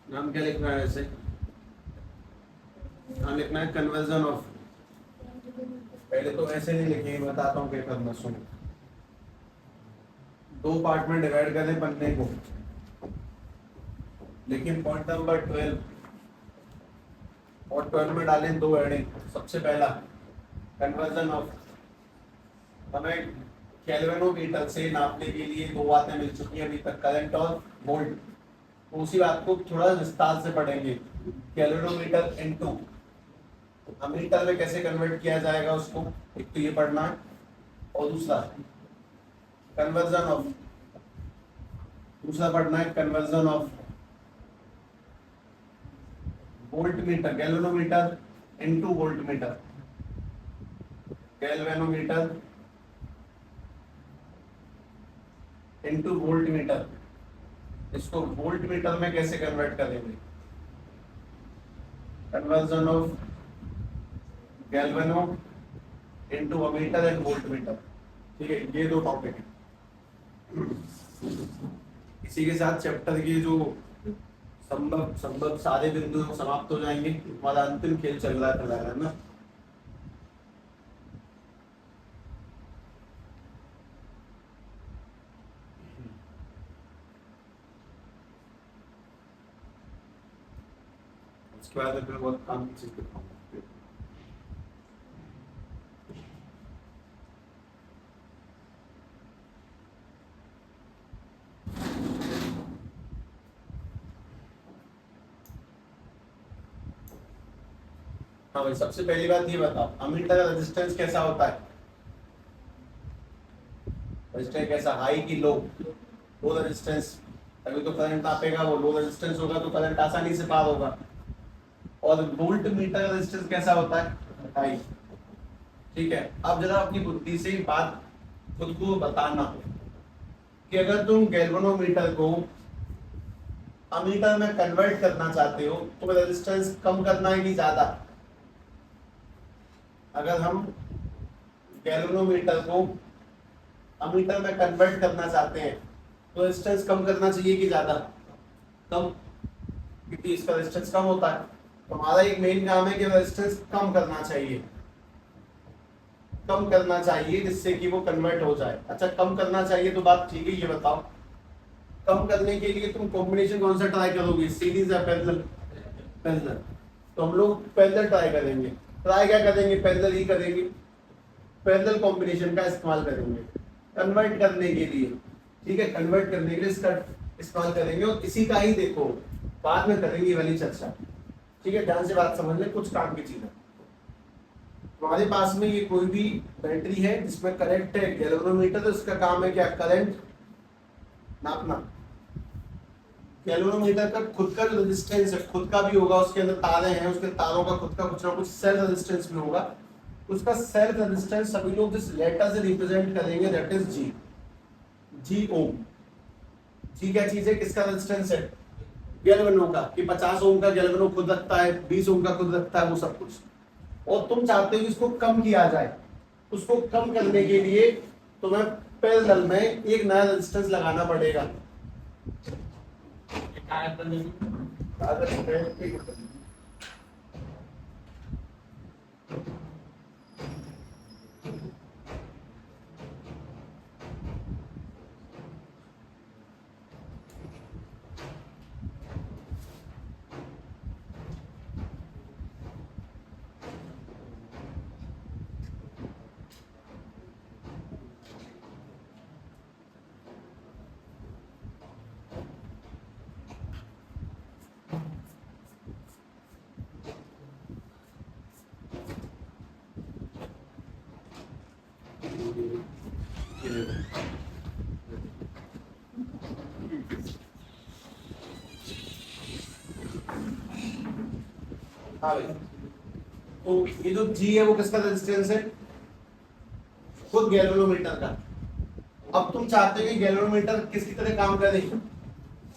नाम क्या लिखना है ऐसे? नाम लिखना है कन्वर्जन ऑफ। पहले तो ऐसे नहीं लिखेंगे, बताता हूँ क्या करना, सुनो। दो पार्ट में डिवाइड कर दें पन्ने को, लेकिन पॉइंट नंबर 12 और 12 में डालें दो हेडिंग। सबसे पहला कन्वर्जन ऑफ, हमें केल्विनोमीटर से नापने के लिए दो बातें मिल चुकी हैं अभी तक, करंट और वोल्ट। तो उसी बात को थोड़ा विस्तार से पढ़ेंगे। केल्विनोमीटर इनटू अमीटर में कैसे कन्वर्ट किया जाएगा उसको, एक तो ये पढ़ना है। और दूसरा कन्वर्जन ऑफ, दूसरा पढ़ना है conversion of volt meter, galvanometer into volt meter. Galvanometer into volt meter, इसको वोल्ट मीटर में कैसे कन्वर्ट करेंगे। Conversion of galvano into ammeter and volt meter. ठीक है, ये दो टॉपिक है। इसी के साथ चैप्टर के जो संभव संभव सारे बिंदु समाप्त हो जाएंगे। हमारा अंतिम खेल चल रहा है फिलहाल, है ना। उसके बाद फिर बहुत काम की चीज दिखाऊंगा। हाँ भाई, सबसे पहली बात ये बताओ, अमीटर का रेजिस्टेंस कैसा होता है? रेजिस्टेंस कैसा, हाई की लो? लो रेजिस्टेंस, तभी तो करंट नापेगा वो। लो रेजिस्टेंस होगा तो करंट आसानी से पार होगा। और वोल्ट मीटर का रेजिस्टेंस कैसा होता है? हाई। ठीक है, अब जरा अपनी बुद्धि से बात खुद को बताना कि अगर तुम गैल्वेनोमीटर को अमीटर में कन्वर्ट करना चाहते हो तो रेजिस्टेंस कम करना है कि ज्यादा? अगर हम गैल्वेनोमीटर को अमीटर में कन्वर्ट करना चाहते हैं तो रेजिस्टेंस कम करना चाहिए कि ज्यादा? कम, क्योंकि इसका रेजिस्टेंस कम होता है। तो हमारा एक मेन काम है कि रेजिस्टेंस कम करना चाहिए, कम करना चाहिए जिससे कि वो कन्वर्ट हो जाए। अच्छा, कम करना चाहिए तो बात ठीक है, ये बताओ कम करने के लिए तुम कॉम्बिनेशन कौन सा ट्राई करोगे, सीरीज या पैरेलल? पैरेलल। तो हम लोग पैरेलल ट्राई करेंगे। ट्राई क्या करेंगे? पैरेलल ही करेंगे, पैरेलल कॉम्बिनेशन का इस्तेमाल करेंगे कन्वर्ट करने के लिए। ठीक है, कन्वर्ट करने के लिए इसका इस्तेमाल करेंगे और इसी का ही देखो बाद में करेंगे वाली चर्चा। ठीक है, ध्यान से बात समझ ले, कुछ काम की चीज है। तुम्हारे पास में ये कोई भी बैटरी है जिसमें करंट है, गैल्वेनोमीटर, तो इसका काम है क्या? करंट नापना। गैल्वेनोमीटर का खुद का जो रेजिस्टेंस है, खुद का भी होगा, उसके अंदर तारे हैं, उसके तारों का खुद का कुछ ना कुछ सेल्फ रेजिस्टेंस भी होगा। उसका सेल्फ रेजिस्टेंस सभी लोग जिस लेटर से रिप्रेजेंट करेंगे, दैट इज जी। जी ओम। जी क्या चीज है? किसका रेजिस्टेंस है? गैल्वेनो का। कि 50 ओम का गैल्वेनो खुद रखता है, 20 ओम का खुद रखता है, वो सब कुछ। और तुम चाहते हो कि इसको कम किया जाए, उसको कम करने के लिए तुम्हें पैरेलल में एक नया रेजिस्टेंस लगाना पड़ेगा। हाँ भाई, तो ये जो जी है वो किसका रेजिस्टेंस है? खुद गैल्वेनोमीटर का। अब तुम चाहते हो कि गैल्वेनोमीटर किसकी तरह काम करे?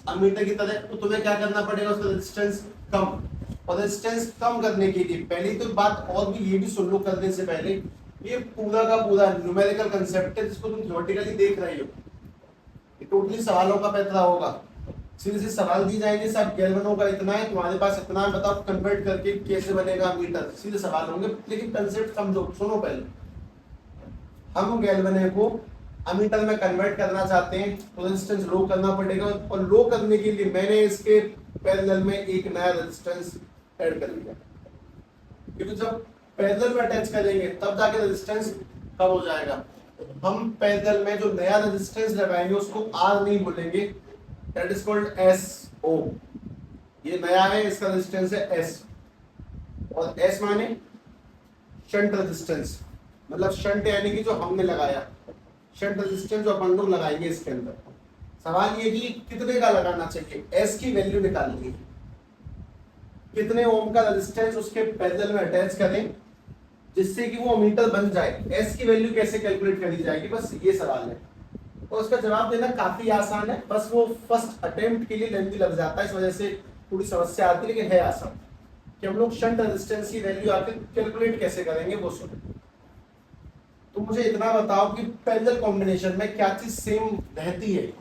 अमीटर की तरह। तो तुम्हें क्या करना पड़ेगा? उसका रेजिस्टेंस कम। और रेजिस्टेंस कम करने के लिए पहली तो बात, और भी ये भी सुन लो करने से पहले, ये पूरा का पूरा न्यूमेरिकल कंसेप्ट है जिसको तुम थ्योरेटिकली देख रहे हो। ये टोटली सवालों का पैतरा होगा। सीधे से सवाल दी जाएंगे, साहब गैल्वेनो का इतना है, तुम्हारे पास इतना है, बताओ कन्वर्ट करके कैसे बनेगा मीटर, सीधे सवाल होंगे। लेकिन कंसेप्ट समझो, सुनो पहले, हम गैल्वेनो को अमीटर में कन्वर्ट करना चाहते हैं तो रेजिस्टेंस लो करना पड़ेगा, और लो करने के लिए मैंने इसके पैरेलल में एक नया रेजिस्टेंस ऐड कर लिया, क्योंकि जब पैरेलल में अटैच करेंगे तब जाके रेजिस्टेंस कम हो जाएगा। हम पैरेलल में जो नया रेजिस्टेंस लगाएंगे उसको आर नहीं बोलेंगे, that is called as O. ये नया है, इसका रेजिस्टेंस है एस, और एस माने शंट रेजिस्टेंस, मतलब शंट यानी कि जो हमने लगाया, शंट रेजिस्टेंस जो अपन लोग लगाएंगे इसके अंदर। सवाल ये कि कितने का लगाना चाहिए, एस की वैल्यू निकालनी है, कितने ओम का रेजिस्टेंस उसके पैरेलल में अटैच करें जिससे कि वो मीटर बन जाए, एस की वैल्यू कैसे कैलकुलेट करी जाएगी, बस ये सवाल है। और उसका जवाब देना काफी आसान है, बस वो फर्स्ट अटेम्प्ट के लिए लेंथी लग जाता है, इस वजह से थोड़ी समस्या आती है, लेकिन है आसान। कि हम लोग शंट रेजिस्टेंस की वैल्यू आके कैलकुलेट कैसे करेंगे वो सुनो। तो मुझे इतना बताओ कि पैरेलल कॉम्बिनेशन में क्या चीज सेम रहती है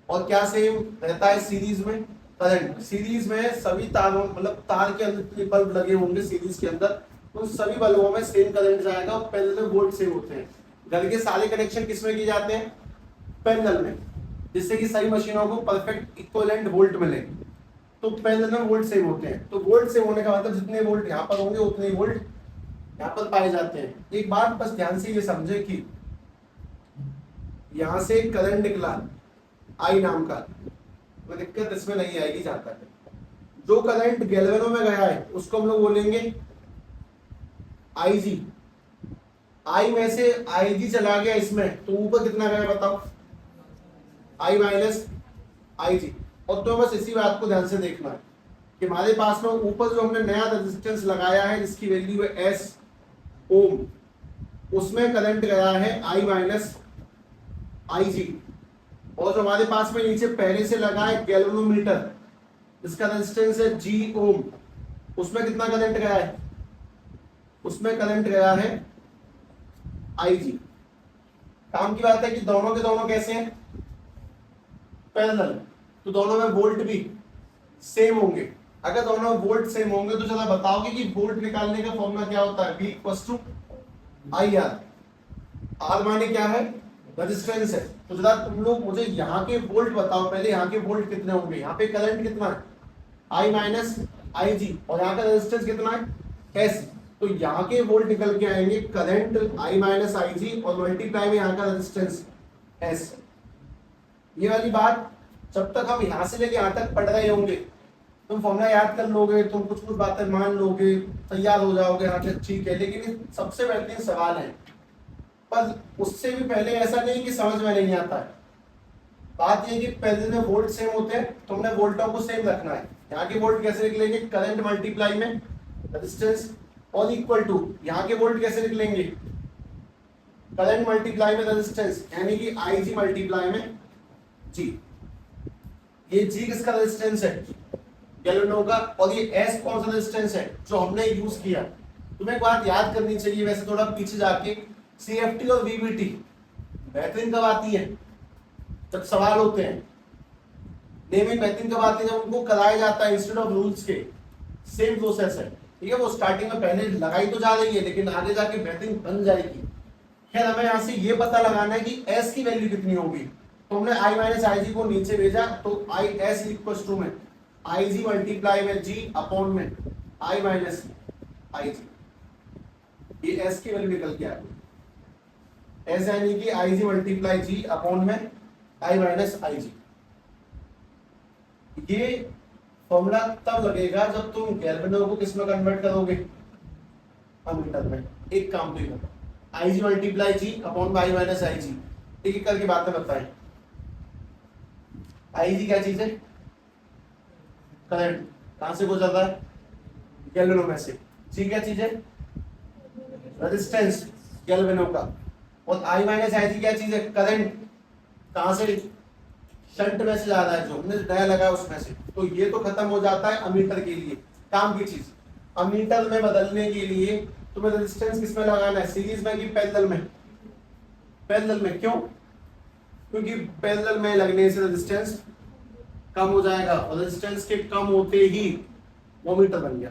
और क्या सेम रहता है सीरीज में, करंट। सीरीज में सभी तारों, मतलब तार के अंदर बल्ब लगे होंगे सीरीज के अंदर, तो सभी बल्बों में सेम करंट जाएगा और पैरेलल में वोल्ट सेम होते हैं। घर के सारे कनेक्शन किसमें किए जाते हैं, पैरेलल में, जिससे कि सही मशीनों को परफेक्ट इक्विवेलेंट वोल्ट मिले, तो पैरेलल में वोल्ट सेम होते हैं। तो वोल्ट सेम होने का मतलब जितने वोल्ट यहाँ पर होंगे उतने वोल्ट यहाँ पर पाए जाते हैं। एक बात बस ध्यान से ये समझे कि यहां से करंट निकला आई नाम का, कोई दिक्कत इसमें नहीं आएगी। जाता है जो करंट गैल्वेनो में गया है उसको हम लोग बोलेंगे आई जी। आई में से आई जी चला गया इसमें, तो ऊपर कितना गया बताओ, आई माइनस आई जी। और तो बस इसी बात को ध्यान से देखना है कि हमारे पास में ऊपर जो हमने नया रेजिस्टेंस लगाया है जिसकी वैल्यू है एस ओम, उसमें करंट गया है आई माइनस आई जी। और जो हमारे पास में नीचे पहले से लगा है गैल्वेनोमीटर, इसका रेजिस्टेंस है जी ओम, उसमें कितना करंट गया है, उसमें करंट गया है आई जी। काम की बात है कि दोनों के दोनों कैसे हैं, पैरेलल, तो दोनों में वोल्ट भी सेम होंगे। अगर दोनों वोल्ट सेम होंगे तो जरा बताओगे कि वोल्ट निकालने का फॉर्मूला क्या होता है, V equals to I R. R माने क्या है, रेजिस्टेंस है। तो जरा तुम लोग मुझे यहाँ के वोल्ट बताओ पहले, यहाँ के वोल्ट कितने होंगे, यहाँ पे करंट कितना है आई माइनस आई जी, और यहाँ का रेजिस्टेंस कितना है एस। तो यहाँ के वोल्ट निकल के आएंगे करंट आई माइनस आई जी और मल्टीप्लाई में यहाँ का रेजिस्टेंस एस। ये वाली बात जब तक हम यहाँ से लेके यहाँ तक पढ़ रहे होंगे तुम फॉर्मूला याद कर लोगे, तुम कुछ कुछ बातें मान लोगे, तैयार हो जाओगे, हाँ ठीक है। लेकिन सबसे बेहतरीन सवाल है, पर उससे भी पहले ऐसा नहीं कि समझ में नहीं आता है। बात ये कि पहले में वोल्ट सेम होते हैं, तुमने वोल्टों को सेम रखना है। यहाँ के वोल्ट कैसे निकलेंगे, करंट मल्टीप्लाई में रेजिस्टेंस, और इक्वल टू यहाँ के वोल्ट कैसे निकलेंगे, करंट मल्टीप्लाई में रेजिस्टेंस, यानी कि आई जी मल्टीप्लाई में जी। ये जी किसका रेजिस्टेंस है, गैल्वेनो का, और ये एस कौन सा रेजिस्टेंस है जो हमने यूज किया। तुम्हें एक बात याद करनी चाहिए, वैसे थोड़ा पीछे जाके, सीएफटी और वीबीटी बेहतरीन कब आती है, जब सवाल होते हैं। नेमिंग बेहतरीन कब आती है, जब उनको कराया जाता है इंस्टेड ऑफ रूल्स के। सेम प्रोसेस है, ठीक है। वो स्टार्टिंग में पहले लगाई तो जा रही है लेकिन आगे जाके बेहतरीन बन जाएगी। खैर हमें यहाँ से ये पता लगाना है कि एस की वैल्यू कितनी होगी। तो हमने आई माइनस आई जी को नीचे भेजा, तो आई एस इक्वल टू में आई जी मल्टीप्लाई में जी अपॉन में आई माइनस आई जी। ये एस की वैल्यू निकल के आ गई, एस यानी कि आई जी मल्टीप्लाई जी अपॉन में आई माइनस आई जी। ये फॉर्मूला तब लगेगा जब तुम गैल्वेनो को किस में कन्वर्ट करोगे, अमीटर में। एक काम तो ये आई जी मल्टीप्लाई जी अपॉन में आई माइनस आई जी, एक एक करके बातें बताएं। आई जी क्या चीज है, करंट, कहां से गुजर रहा है, गैल्वेनो में से। जी क्या चीज है, रेजिस्टेंस गैल्वेनो का। और आई माइनस आई जी क्या चीज है, करंट, कहां से, शंट में से जा रहा है, जो हमने नया लगा उसमें से। तो ये तो खत्म हो जाता है अमीटर के लिए काम की चीज। अमीटर में बदलने के लिए तुम्हें रेजिस्टेंस किस में लगाना है, सीरीज में कि पैरेलल में, पैरेलल में। क्यों, क्योंकि पैरेलल में लगने से रेजिस्टेंस कम हो जाएगा और रेजिस्टेंस के कम होते ही वो मीटर बन गया,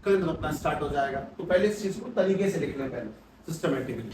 करंट बदलना स्टार्ट हो जाएगा। तो पहले इस चीज को तरीके से लिखना, पहले सिस्टमेटिकली।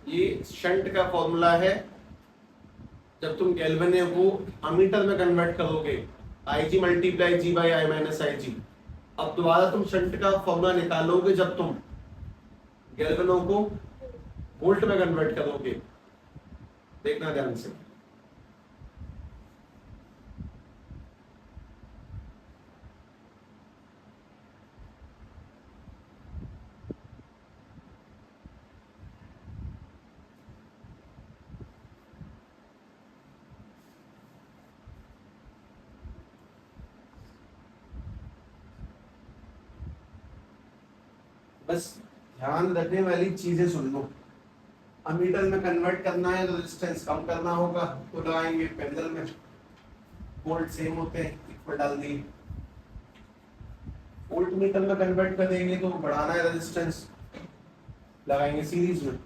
ये शंट का फॉर्मूला है, जब तुम गैल्वेनियम को अमीटर में कन्वर्ट करोगे, Ig multiply G by I minus Ig। अब दोबारा तुम शंट का फॉर्मूला निकालोगे जब तुम गैल्वेनो को वोल्ट में कन्वर्ट करोगे। देखना ध्यान से, बस ध्यान रखने वाली चीजें सुन लो। अमीटर में कन्वर्ट करना है तो रेजिस्टेंस कम करना होगा, तो लगाएंगे पैरेलल में, वोल्ट सेम होते हैं, इक्वल डाल दिए। वोल्ट मीटर में कन्वर्ट कर देंगे तो बढ़ाना है रेजिस्टेंस, लगाएंगे सीरीज में।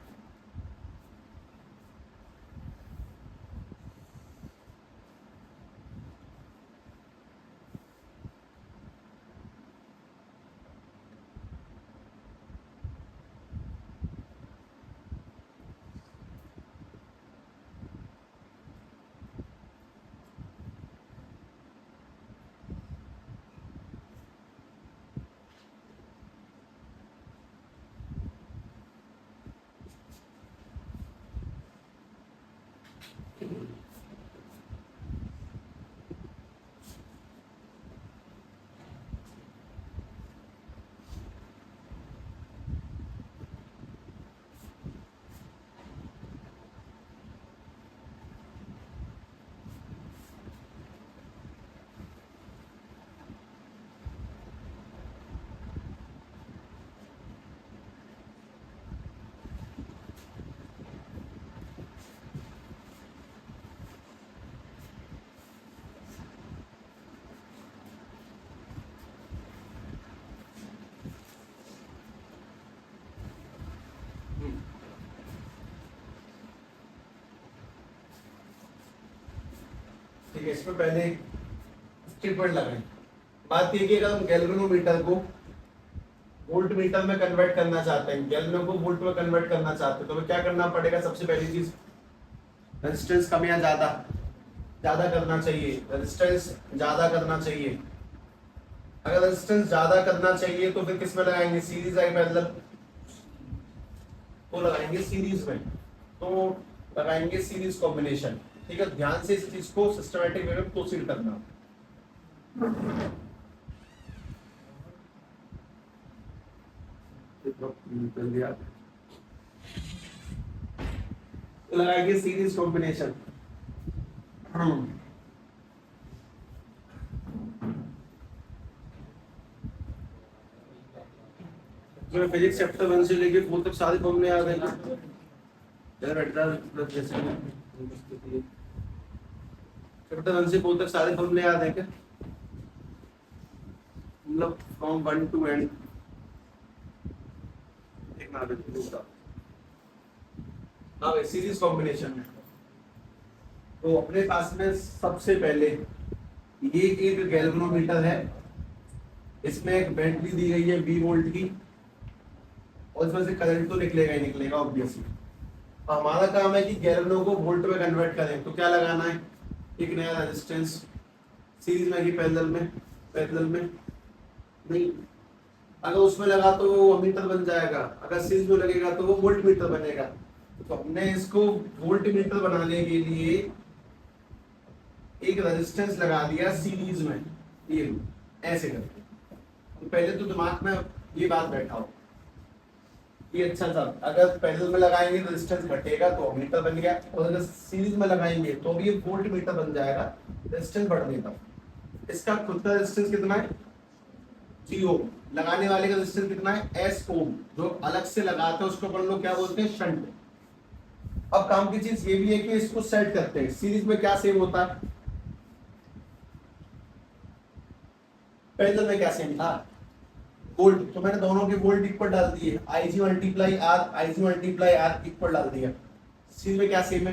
ठीक है, इसमें पहले स्टिपवर्ड लगाएं। बात ये कि अगर हम गैल्वेनोमीटर को वोल्ट मीटर में कन्वर्ट करना चाहते हैं, गैल्वेनो को वोल्ट में कन्वर्ट करना चाहते हैं, तो हमें क्या करना पड़ेगा? सबसे पहली चीज, रेजिस्टेंस कम या ज्यादा ज्यादा करना चाहिए, रेजिस्टेंस ज्यादा करना चाहिए। अगर रेजिस्टेंस ज्यादा करना चाहिए तो फिर किस में लगाएंगे? सीरीज या पैरेलल? तो लगाएंगे सीरीज में, तो लगाएंगे सीरीज कॉम्बिनेशन। ठीक है, ध्यान से इस चीज को सिस्टमैटिक वे में प्रोसीड करना। लगाएंगे सीरीज कॉम्बिनेशन। जो फिजिक्स चैप्टर 1 से लेके 4 तक सारे फॉर्मूले याद है ना यार? चैप्टर 1 से 4 तक सारे फॉर्मूले याद है क्या? मतलब फ्रॉम 1 टू एंड। एक ना दूसरा हाँ, सीरीज कॉम्बिनेशन में तो अपने पास में सबसे पहले ये एक गैल्वेनोमीटर है, इसमें एक बैटरी दी गई है 20 वोल्ट की, और इसमें से करंट तो निकलेगा ही निकलेगा ऑब्वियसली। हमारा काम है कि गैलनों को वोल्ट में कन्वर्ट करें, तो क्या लगाना है, एक नया रेजिस्टेंस, सीरीज में कि पैरेलल में, पैरेलल में नहीं, अगर उसमें लगा तो वो अमीटर बन जाएगा, अगर सीरीज में लगेगा तो वो वोल्ट मीटर बनेगा। तो हमने इसको वोल्ट मीटर बनाने के लिए एक रेजिस्टेंस लगा दिया सीरीज में, ये ऐसे करके। तो पहले तो दिमाग में ये बात बैठा हो, ये अच्छा था, अगर पैरेलल में लगाएंगे तो रेजिस्टेंस घटेगा तो मीटर बन गया, और अगर सीरीज में लगाएंगे तो भी ये वोल्ट मीटर बन जाएगा, रेजिस्टेंस बढ़ने का। इसका खुद का रेजिस्टेंस कितना है, 3 ओम, लगाने वाले का रेजिस्टेंस कितना है, एस ओम, जो अलग से लगाते हैं उसको अपन लोग क्या बोलते हैं, शंट। अब काम की चीज ये भी है कि इसको सेट करते हैं, सीरीज में क्या सेम होता है, पैरेलल में क्या सेम था, वोल्ट, तो मैंने दोनों के वोल्ट इक्वल डाल दिए, IG multiply R, IG multiply R equal डाल दिया। सीरीज में क्या सेम है,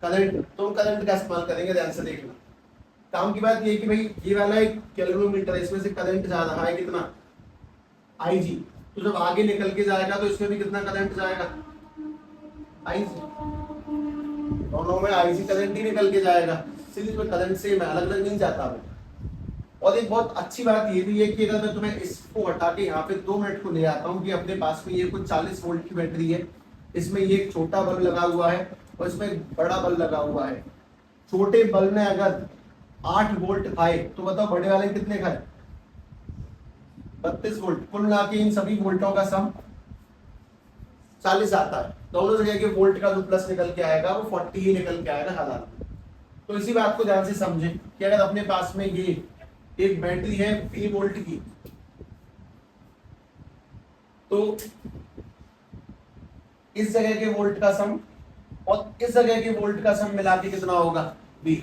करंट, तो हम करंट का इस्तेमाल करेंगे, ध्यान से देखना। काम की बात ये है कि भाई ये वाला एक कैलोरीमीटर है, इसमें से करंट जा रहा है कितना, आईजी, तो जब आगे निकल के जाएगा तो इसमें भी कितना करंट जाएगा, आईजी, दोनों में आईजी करंट ही निकल के जाएगा। सीरीज में करंट सेम है, अलग अलग नहीं जाता है। और एक बहुत अच्छी बात ये भी है कि अगर मैं तुम्हें इसको हटा के यहाँ पे 2 मिनट को ले आता हूँ कि अपने पास में ये कुछ 40 वोल्ट की बैटरी है, इसमें ये एक छोटा बल्ब लगा हुआ है और इसमें एक बड़ा बल्ब लगा हुआ है। छोटे बल्ब ने अगर 8 वोल्ट खाए तो बताओ बड़े वाले कितने खाए, 32 वोल्ट। कुल मिला के इन सभी वोल्टों का सम 40 आता है। दोनों जगह के वोल्ट का जो प्लस निकल के आएगा वो 40 ही निकल के आएगा हालात में। तो इसी बात को ध्यान से समझें कि अगर अपने पास में ये एक बैटरी है 20 वोल्ट की, तो इस जगह के वोल्ट का सम और इस जगह के वोल्ट का सम मिला के कितना होगा, 20,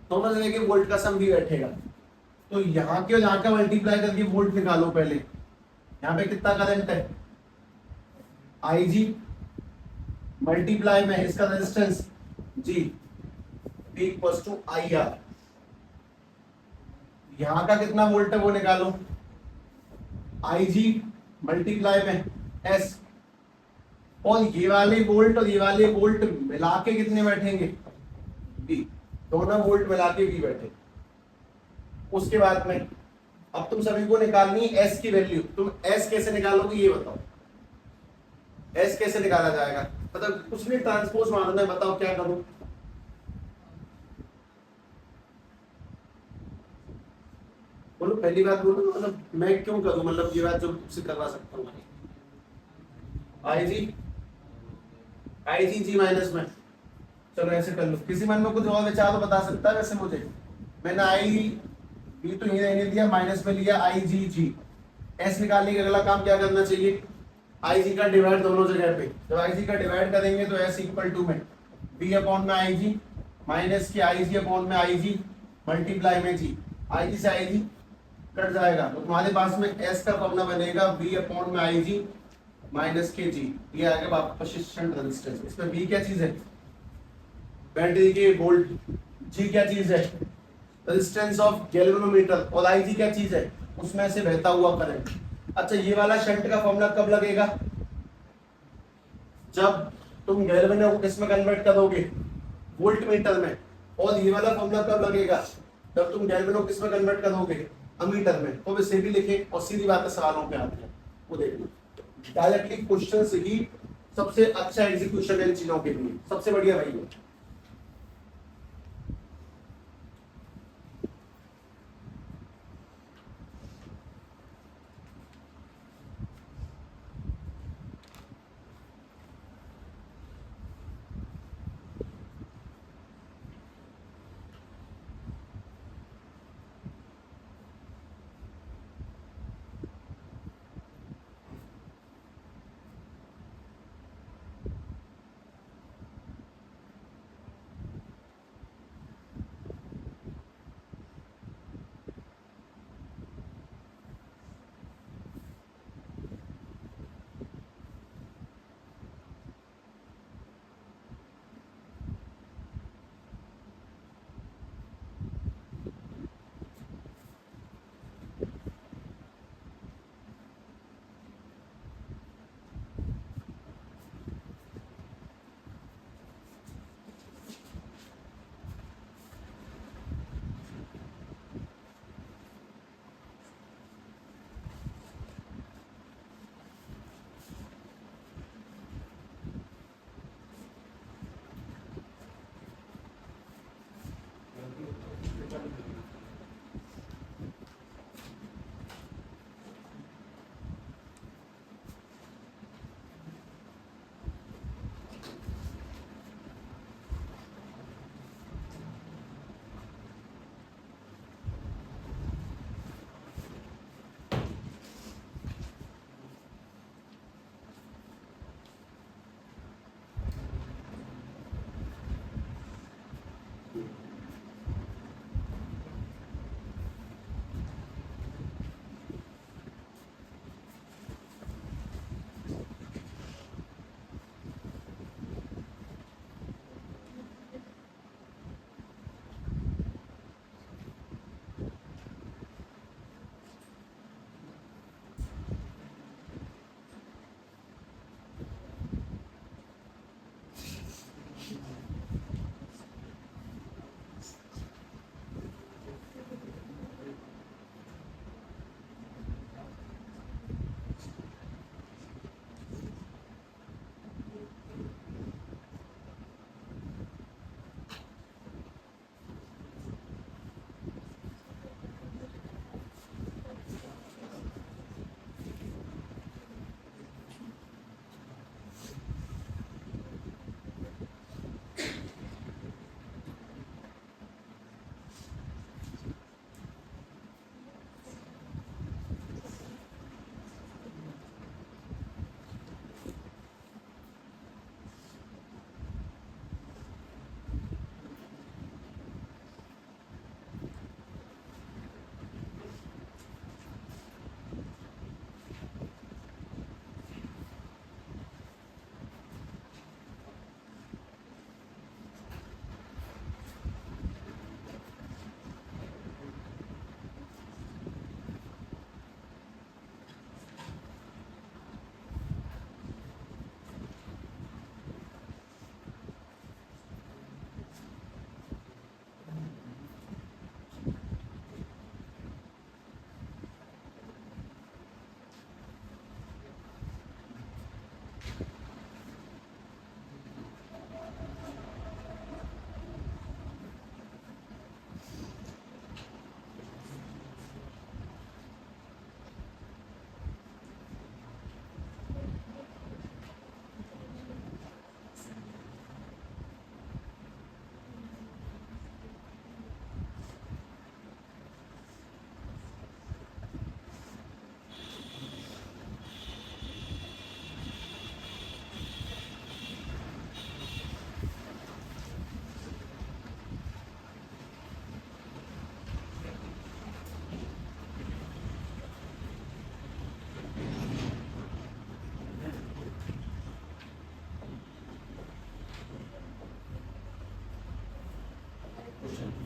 दोनों जगह के वोल्ट का सम भी बैठेगा। तो यहाँ के और यहाँ का मल्टीप्लाई करके वोल्ट निकालो पहले, यहाँ पे कितना करंट है, IG मल्टीप्लाई में इसका resistance G equals to IR, यहाँ का कितना वोल्ट है वो निकालो, IG मल्टीप्लाई में S, और ये वाले वोल्ट और ये वाले वोल्ट मिला के कितने बैठेंगे, B, दोनों वोल्ट मिला के B बैठे। उसके बाद में अब तुम सभी को निकालनी है S की वैल्यू। तुम S कैसे निकालोगे ये बताओ, S कैसे निकाला जाएगा, मतलब कुछ नहीं, ट्रांसपोज मारना है, बताओ क्या करूं, बोलो पहली बात बोलो, मतलब मैं क्यों करूं, मतलब ये बात जो तुमसे करवा सकता हूँ, IG G माइनस में, चलो ऐसे कर लो। किसी मन में कुछ और विचार तो बता सकता है वैसे मुझे, मैंने आई बी तो ये रहने दिया, माइनस में लिया IG G, S निकालने के अगला काम क्या करना चाहिए, IG का डिवाइड दोनों जगह पे, जब IG का डिवाइड करेंगे तो S इक्वल टू में B अपॉन में IG माइनस के IG अपॉन में IG मल्टीप्लाई में G, IG से IG कट जाएगा, तो तुम्हारे पास में S का फॉर्मूला बनेगा B अपॉन में IG माइनस के G, ये आएगा वापस शंट रेजिस्टेंस। इसमें B क्या चीज है, बैटरी के वोल्ट, G क्या चीज है, रेजिस्टेंस ऑफ गैल्वेनोमीटर, और IG क्या चीज है, उसमें से बहता हुआ करंट। अच्छा ये वाला शंट का फॉर्मूला कब लगेगा, जब तुम गैल्वेनो को किसमें कन्वर्ट करोगे, वोल्ट मीटर में, और ये वाला फॉर्मूला कब लगेगा, जब तुम गैल्वेनो किसमें कन्वर्ट करोगे, अमीटर में। तो वैसे भी लिखे और सीधी बात है सवालों पे आते हैं, वो देखना डायरेक्टली क्वेश्चन से ही सबसे अच्छा एग्जीक्यूशन है इन चीजों के लिए, सबसे बढ़िया वही है।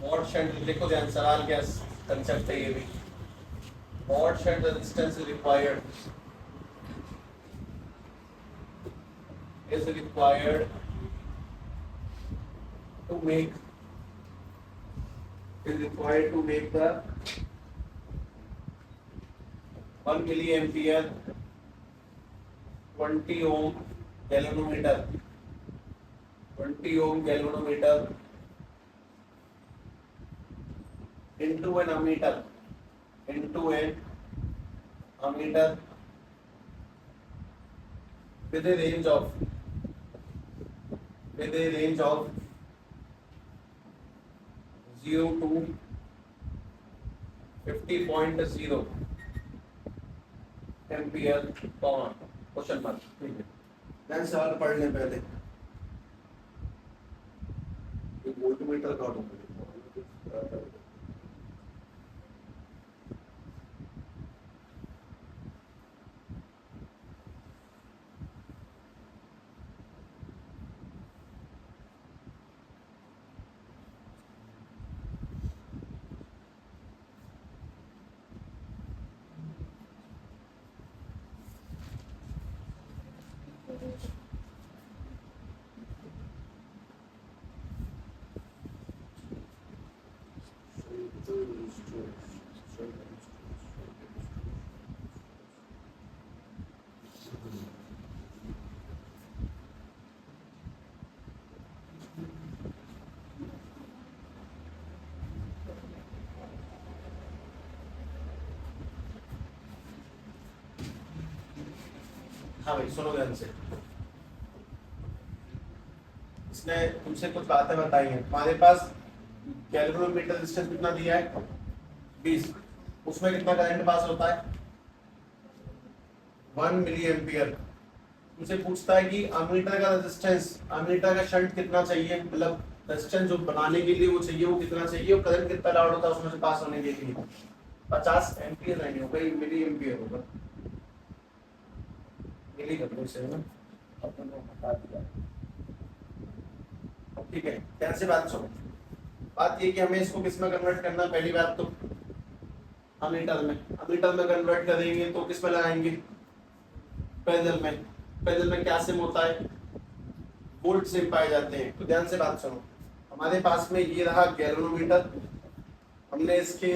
वॉट शंट, देखो ध्यान, सवाल क्या कंसेप्ट है ये भी, what shunt resistance is required to make the 1 milliampere 20 ohm galvanometer into an ammeter with a range of 0 to 50.0 ampere question mark. ठीक है, ध्यान से सवाल पढ़ लें पहले। वोल्टमीटर का हाँ भाई सुनो ध्यान से, इसने तुमसे कुछ बातें बताई हैं। तुम्हारे पास गैल्वेनोमीटर रेजिस्टेंस कितना दिया है 20, उसमें कितना करंट पास होता है 1 मिली एम्पियर। तुमसे पूछता है कि अमीटर का रेजिस्टेंस, अमीटर का शंट कितना चाहिए, मतलब रेजिस्टेंस जो बनाने के लिए वो चाहिए वो कितना चाहिए, और करंट कितना लाउड होता है उसमें से पास होने के लिए 50 एम्पियर नहीं होगा, ये मिली एम्पियर होगा। मिली कर लो इसे ना, अपन को बता दिया। ठीक है, ध्यान से बात सुनो। बात ये कि हमें इसको किस में कन्वर्ट करना है, पहली बात तो अमीटर में। अमीटर में कन्वर्ट करेंगे तो किस में लगाएंगे, पैरेलल में। पैरेलल में क्या सिम होता है, वोल्ट सिम पाए जाते हैं। तो ध्यान से बात सुनो, हमारे पास में ये रहा गैल्वेनोमीटर, हमने इसके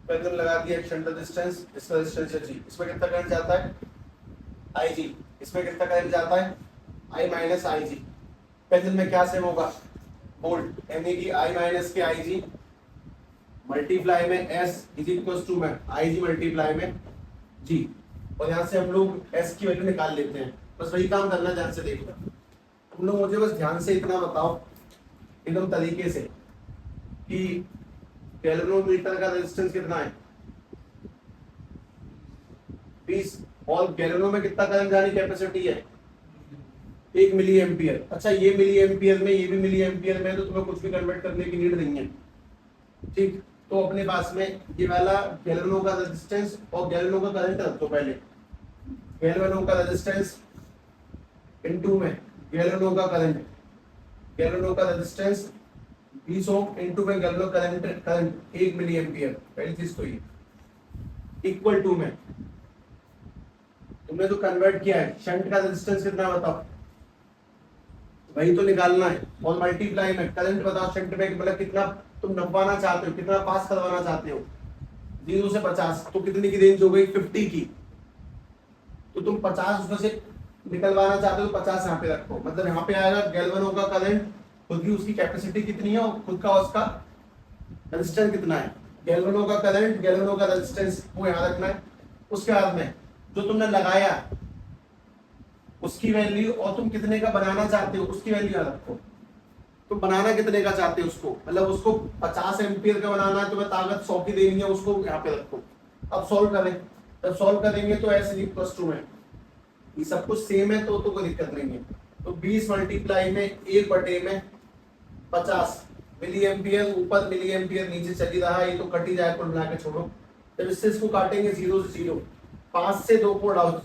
पैरेलल लगा दिया शंट रेजिस्टेंस, इसका रेजिस्टेंस है जी। इसमें कितना करंट जाता है आई जी, इसमें कितना करंट जाता है आई माइनस आई जी। पैरेलल में क्या सिम होगा वोल्ट, यानी कि आई माइनस के आई जी मल्टीप्लाई में एस इज इक्वल टू में आई जी मल्टीप्लाई में जी। और यहाँ से हम लोग एस की वैल्यू निकाल लेते हैं। बस वही काम करना, ध्यान से देखना। तुम लोग मुझे बस ध्यान से इतना बताओ एकदम तरीके से कि गैल्वेनोमीटर का रेजिस्टेंस कितना है 20, और गैल्वेनो में कितना करंट जाने की कैपेसिटी है 1 मिली एम्पियर। अच्छा, ये मिली एम्पियर में, ये भी मिली एम्पियर में, तो तुम्हें कुछ भी कन्वर्ट करने की नीड नहीं है। ठीक, तो अपने पास में ये वाला गैल्वेनो का रेजिस्टेंस और गैल्वेनो का करंट रखो पहले। गैल्वेनो का रेजिस्टेंस इनटू में गैल्वेनो का करंट, गैल्वेनो का रेजिस्टेंस 20 ओम इनटू में गैल्वेनो करंट 1 मिली एम्पियर। पहली चीज तो ये इक्वल टू में तुमने जो कन्वर्ट किया है शंट का रेजिस्टेंस कितना बताओ, वही तो निकालना है। और मल्टीप्लाई में करंट बताओ शंट में, मतलब कितना तुम नपवाना चाहते हो, कितना पास करवाना चाहते हो 0 से 50, तो कितनी की रेंज हो गई 50 की। तो तुम 50 उसमें से निकलवाना चाहते हो, 50 यहाँ पे रखो। मतलब यहाँ पे आएगा गैल्वेनो का करंट, खुद की उसकी कैपेसिटी कितनी है और खुद का उसका रेजिस्टेंस कितना है। गैल्वेनो का करंट, गैल्वेनो का रेजिस्टेंस वो यहाँ रखना है। उसके बाद में जो तुमने लगाया उसकी वैल्यू, और तुम कितने का बनाना चाहते हो उसकी वैल्यू यहाँ रखो। तो बनाना कितने का चाहते हो उसको, मतलब उसको 50 एम्पियर का बनाना है, तुम्हें ताकत 100 की देनी है, उसको यहाँ पे रखो। अब सॉल्व करें, जब सॉल्व करेंगे तो ऐसे इक्वल टू में ये सब कुछ सेम है तो कोई दिक्कत नहीं है। तो 20 मल्टीप्लाई में 1 बटे में 50 मिली एम्पियर, ऊपर मिली एम्पियर नीचे चली रहा है, ये तो कट ही जाए, कुल मिला के छोड़ो। जब इससे इसको काटेंगे 0 से 0, 5 से 2 को डाउन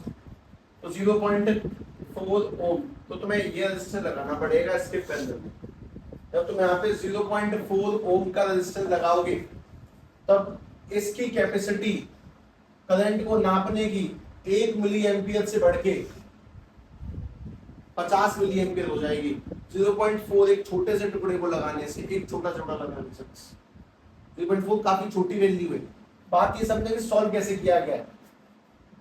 तो 0.4 ओम। तो तुम्हें ये रेजिस्टेंस लगाना पड़ेगा इसके पैरेलल में। जब तुम यहाँ पे 0.4 ओम का रेजिस्टेंस लगाओगे तब इसकी कैपेसिटी करंट को नापने की 1 मिली एम्पियर से बढ़ के 50 मिली एम्पियर हो जाएगी। 0.4 एक छोटे से टुकड़े को लगाने से, एक छोटा छोटा लगाने से। 0.4 काफी छोटी वैल्यू है। बात ये समझे कि सॉल्व कैसे किया गया है।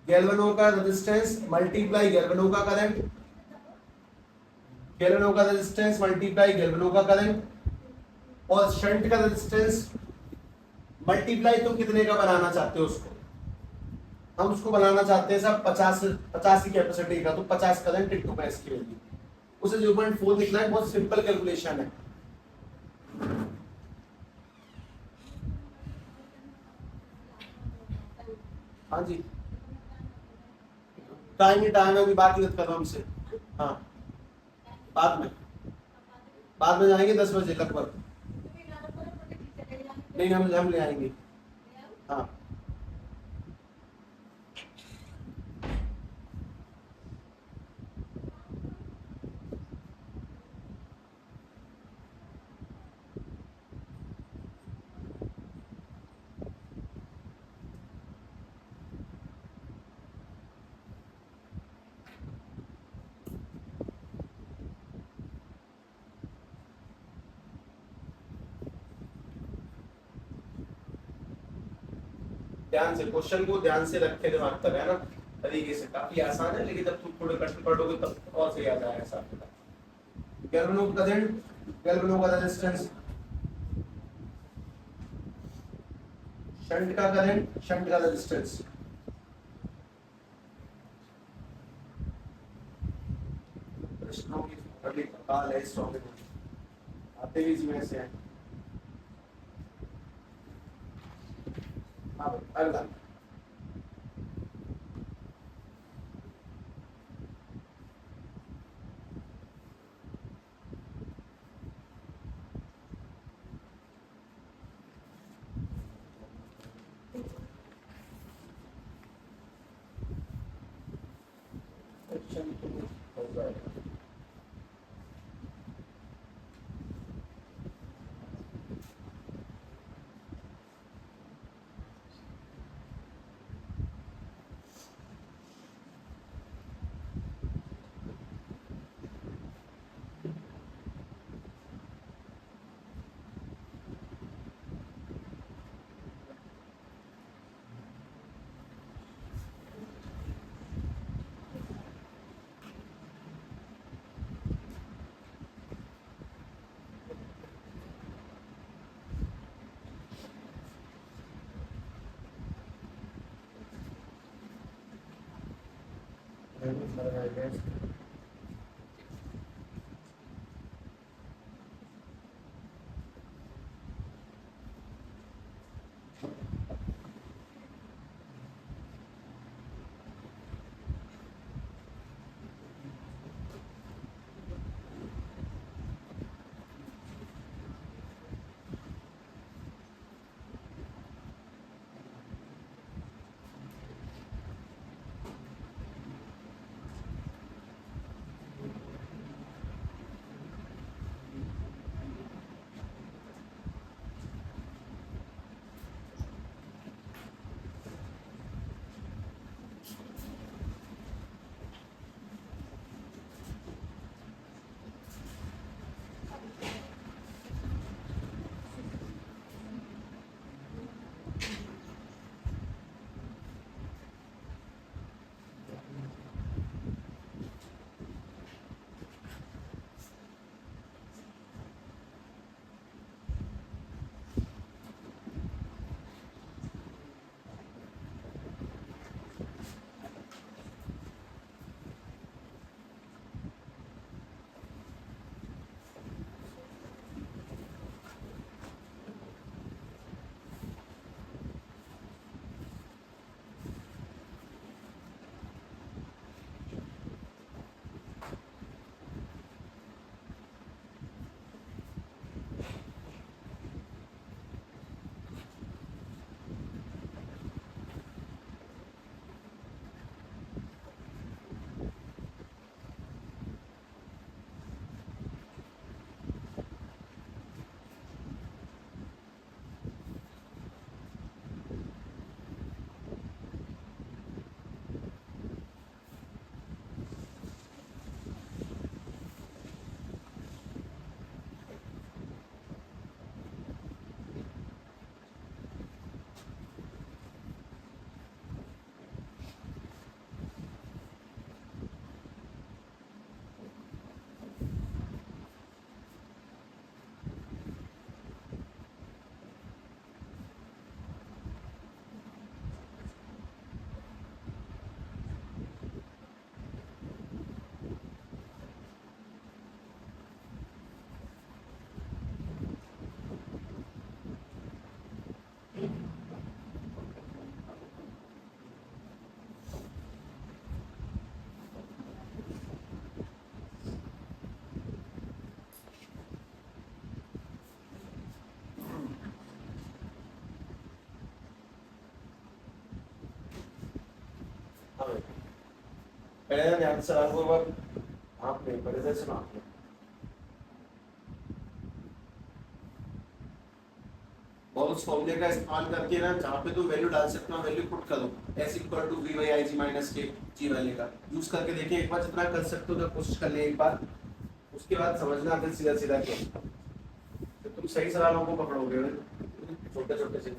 गैल्वेनो का रेजिस्टेंस मल्टीप्लाई गैल्वेनो का करंट, गैल्वेनो का रेजिस्टेंस मल्टीप्लाई गैल्वेनो का करंट, और शंट का रेजिस्टेंस मल्टीप्लाई तुम कितने का बनाना चाहते हो उसको। हम उसको बनाना चाहते हैं सब 50 की कैपेसिटी का, तो 50 करंट इनटू 5 की वैल्यू, उसे 0.4 लिखना है। बहुत सिंपल कैलकुलेशन है। हाँ जी, टाइम ही टाइम है, अभी बात ही मत करो हमसे। हाँ, बाद में जाएंगे 10 बजे लगभग। नहीं, हम ले आएंगे। हाँ, ध्यान से क्वेश्चन को ध्यान से रखे दिमाग तक, है ना, तरीके से। काफी आसान है, लेकिन जब तुम थोड़े कष्ट पढ़ोगे तब और सही आ जाएगा साथ में। गैल्वेनो करंट, गैल्वेनो का रेजिस्टेंस, शंट का करंट, शंट का रेजिस्टेंस। प्रश्नों की बड़ी काल है इस टॉपिक में, आते भी इसमें से हैं। हाँ, अगला क्वेश्चन हो जाएगा। पहले ध्यान से सवाल को आपने पहले से सुना आपने और उस फॉर्मूले का इस्तेमाल करके ना जहाँ पे तो वैल्यू डाल सकते हो वैल्यू पुट करो s equal to v by I G minus के जी वाले का यूज करके देखें एक बार जितना कर सकते हो तो कोशिश कर ले एक बार उसके बाद समझना फिर सीधा सीधा क्यों तो तुम सही सवालों को पकड़ोगे छोटे छोटे से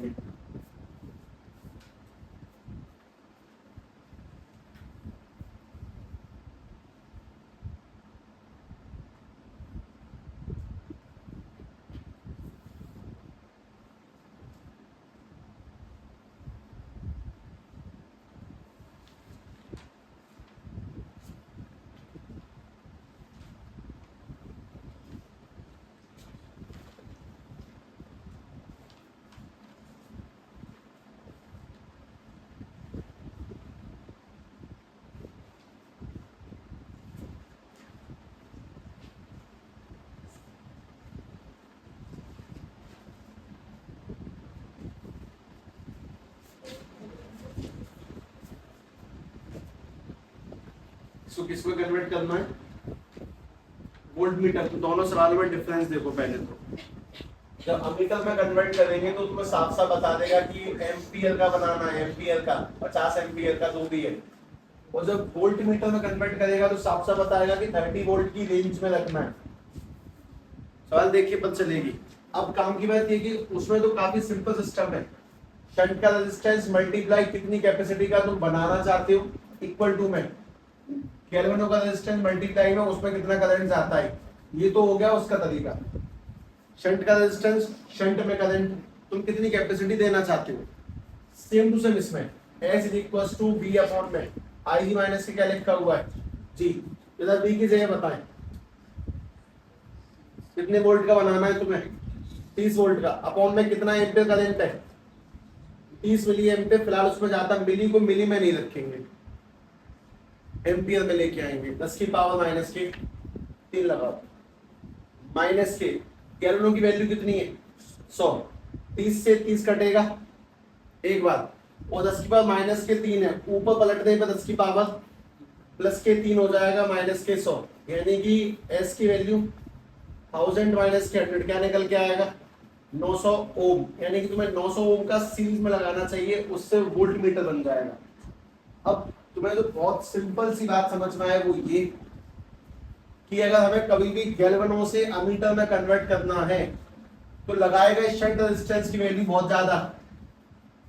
इसको किस में कन्वर्ट करना है वोल्ट मीटर तो दोनों सवालों में डिफरेंस देखो पहले तो जब अमीटर में कन्वर्ट करेंगे तो तुम्हें साफ साफ बता देगा कि एम्पियर का बनाना है एम्पियर का 50 एम्पियर का जो भी है और जब वोल्ट मीटर में कन्वर्ट करेगा तो साफ साफ बताएगा कि 30 वोल्ट की रेंज में रखना है सवाल देखिए पता चलेगी अब काम की बात ये कि उसमें तो काफी सिंपल सिस्टम है शंट का रेजिस्टेंस मल्टीप्लाई कितनी कैपेसिटी का तुम बनाना चाहते हो इक्वल टू में केल्विनों का रेजिस्टेंस मल्टीप्लाई में उसमें कितना करंट जाता है ये तो हो गया उसका तरीका शंट का रेजिस्टेंस शंट में करंट तुम कितनी कैपेसिटी देना चाहते हो सेम टू सेम इसमें S is equals to V upon में आई जी माइनस के क्या लिखा हुआ है जी इधर V की जगह बताएं कितने वोल्ट का बनाना है तुम्हें 30 वोल्ट का अपॉन में कितना एम्पियर करंट है 30 मिली एम्पियर फिलहाल उसमें जाता मिली को मिली में नहीं रखेंगे एम्पियर में लेके आएंगे 10 की पावर माइनस के 3 लगाओ माइनस के केल्विनों की वैल्यू कितनी है 100 30 से 30 कटेगा एक बार और 10 की पावर माइनस के 3 है ऊपर पलटने पर 10 की पावर प्लस के 3 हो जाएगा माइनस के 100 यानी कि S की वैल्यू 1000 माइनस के 100 क्या निकल के आएगा 900 ओम यानी कि तुम्हें 900 ओम का सीरीज में लगाना चाहिए उससे वोल्ट मीटर बन जाएगा अब तुम्हें जो बहुत सिंपल सी बात समझ में आए वो ये कि अगर हमें कभी भी गैल्वेनो से अमीटर में कन्वर्ट करना है तो लगाएगा शंट रेजिस्टेंस की वैल्यू बहुत ज्यादा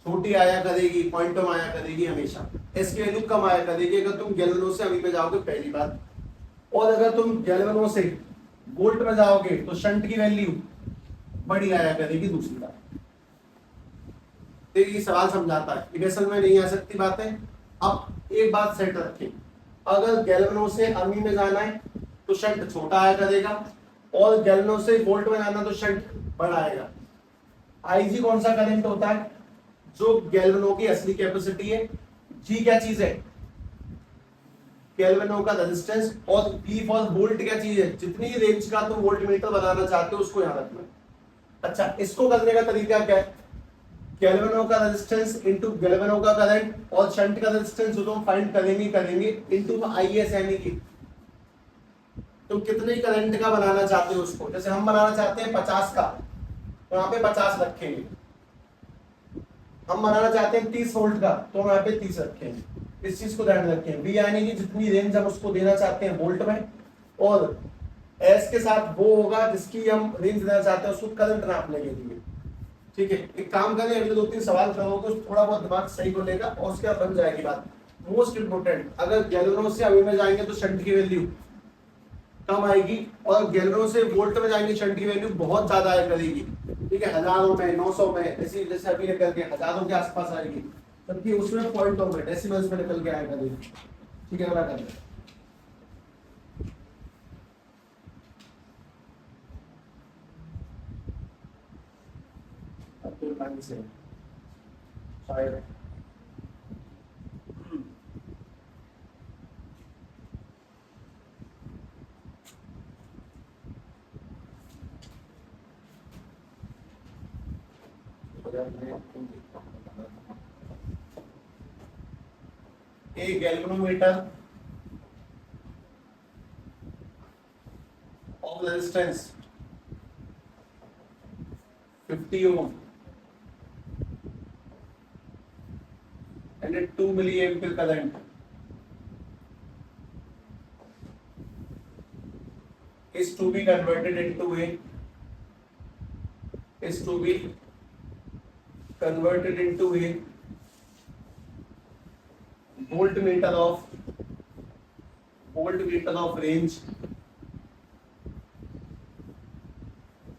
छोटी आया करेगी पॉइंट में आया करेगी हमेशा इसकी वैल्यू कम आया करेगी अगर तुम गैल्वेनो से अमी में जाओगे पहली बात और अगर तुम गैल्वेनो से वोल्ट में जाओगे तो शंट की वैल्यू बड़ी आया करेगी दूसरी बात तो ये सवाल समझाता है इक्वेशन में नहीं आ सकती बातें अब एक बात सेट रखें अगर गैल्वेनो से अमी में जाना है तो शंट छोटा आया करेगा और गैल्वेनो से वोल्ट में जाना तो शंट बड़ा आएगा आईजी कौन सा करंट होता है जो गैल्वेनो की असली कैपेसिटी है जी क्या चीज है गैल्वेनो का रेजिस्टेंस और V फॉर वोल्ट क्या चीज है जितनी रेंज का तुम वोल्ट मीटर बनाना चाहते हो उसको याद रखना अच्छा इसको करने का तरीका क्या है गैल्वेनो का रेजिस्टेंस इनटू गैल्वेनो का करंट और शंट का रेजिस्टेंस जो तुम फाइंड करेंगे इनटू IS यानी कि तुम कितने करंट का बनाना चाहते हो उसको जैसे हम बनाना चाहते हैं 50 का तो यहाँ पे 50 रखेंगे हम बनाना चाहते हैं 30 वोल्ट का तो हम यहाँ पे 30 रखेंगे इस चीज को ध्यान रखें V यानी कि जितनी रेंज हम उसको देना चाहते हैं वोल्ट में और S के साथ वो होगा जिसकी हम रेंज देना चाहते हैं उसको करंट नापने के लिए ठीक है एक काम करें अगले 2-3 सवाल करोगे तो थोड़ा बहुत दिमाग सही को लेगा और उसके बाद बन जाएगी बात मोस्ट इंपोर्टेंट अगर गैल्वेनो से अमी में जाएंगे तो शंट की वैल्यू कम आएगी और गैल्वेनो से वोल्ट में जाएंगे शंट की वैल्यू बहुत ज्यादा आया करेगी ठीक है हजारों में 900 में ऐसी जैसे अभी निकल के हजारों के आसपास आएगी जबकि उसमें पॉइंटों में डेसिमल्स में निकल के आया करेगी ठीक है क्या करना है अब्दुल पानी से शायद एक galvanometer resistance 50 ohm and a 2 milliampere current is to be converted into a voltmeter of range।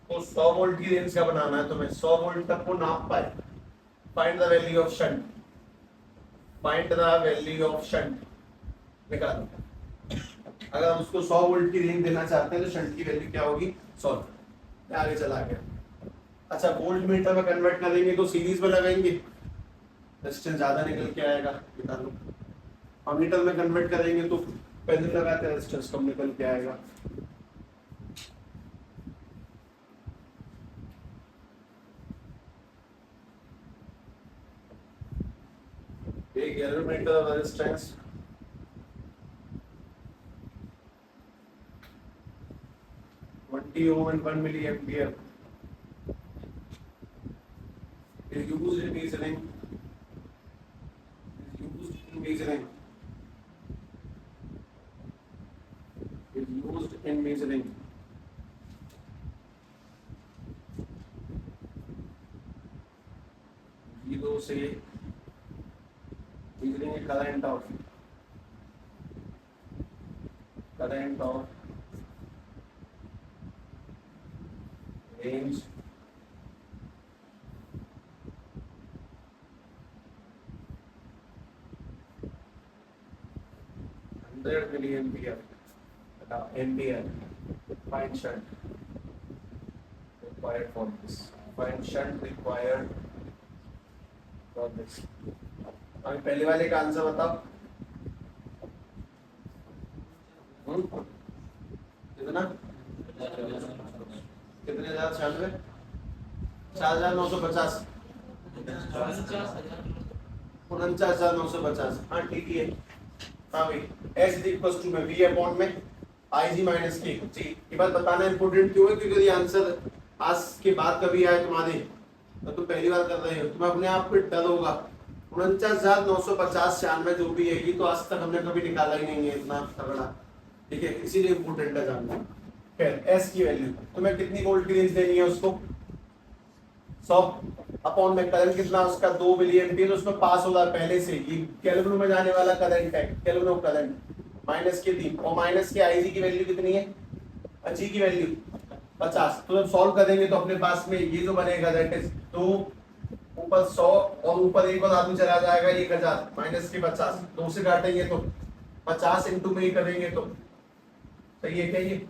तो 100 वोल्ट की रेंज का बनाना है, तो मैं 100 वोल्ट तक को नाप पाए। Find the value of shunt, निकालो। अगर हम उसको 100 वोल्ट की रेंज देना चाहते हैं तो शंट की वैल्यू क्या होगी? 100। आगे चला गया। अच्छा, वोल्ट मीटर में कन्वर्ट करेंगे तो सीरीज में लगाएंगे, रेजिस्टेंस ज्यादा निकल के आएगा, निकालो। अमीटर में कन्वर्ट करेंगे तो पेंडुलम लगाते हैं, रेजिस्टेंस कम निकल के आएगा। एक galvanometer of resistance 20 ohm and 1 milliampere is used in measuring zero से measuring a current of range 100 milliampere ampere। Find shunt required for this। अभी पहले वाले का आंसर बताओ। कितना? कितने हजार? 96, 4950, 49,950। हाँ ठीक है। हाँ भाई, S इज इक्वल टू में V अपॉन में IG माइनस K। जी, ये बात बताना इंपॉर्टेंट क्यों है? क्योंकि ये आंसर आज के बाद कभी आए तुम्हारे तो तुम पहली बार कर रहे हो, तुम्हें अपने आप पे डर होगा। 49,950 96 जो भी है, ये तो आज तक हमने कभी निकाला ही नहीं है इतना तगड़ा, ठीक है, इसीलिए इंपॉर्टेंट है जानना। फिर S की वैल्यू तुम्हें कितनी वोल्ट की रेंज देनी है उसको? 100 अपॉन में करंट कितना उसका 2 मिलीएम्पियर, उसमें पास हो रहा है पहले से, ये केल्विन में जाने वाला करंट है, केल्विन करंट माइनस के 3 और माइनस के आईजी की वैल्यू कितनी है? जी की वैल्यू 50। तो जब सॉल्व करेंगे तो अपने पास में ये जो बनेगा दैट इज 2 ऊपर 100 और ऊपर एक और आदमी चला जाएगा 1000 माइनस के 50, 2 से काटेंगे तो 50 इंटू में ही करेंगे तो सही है क्या? ये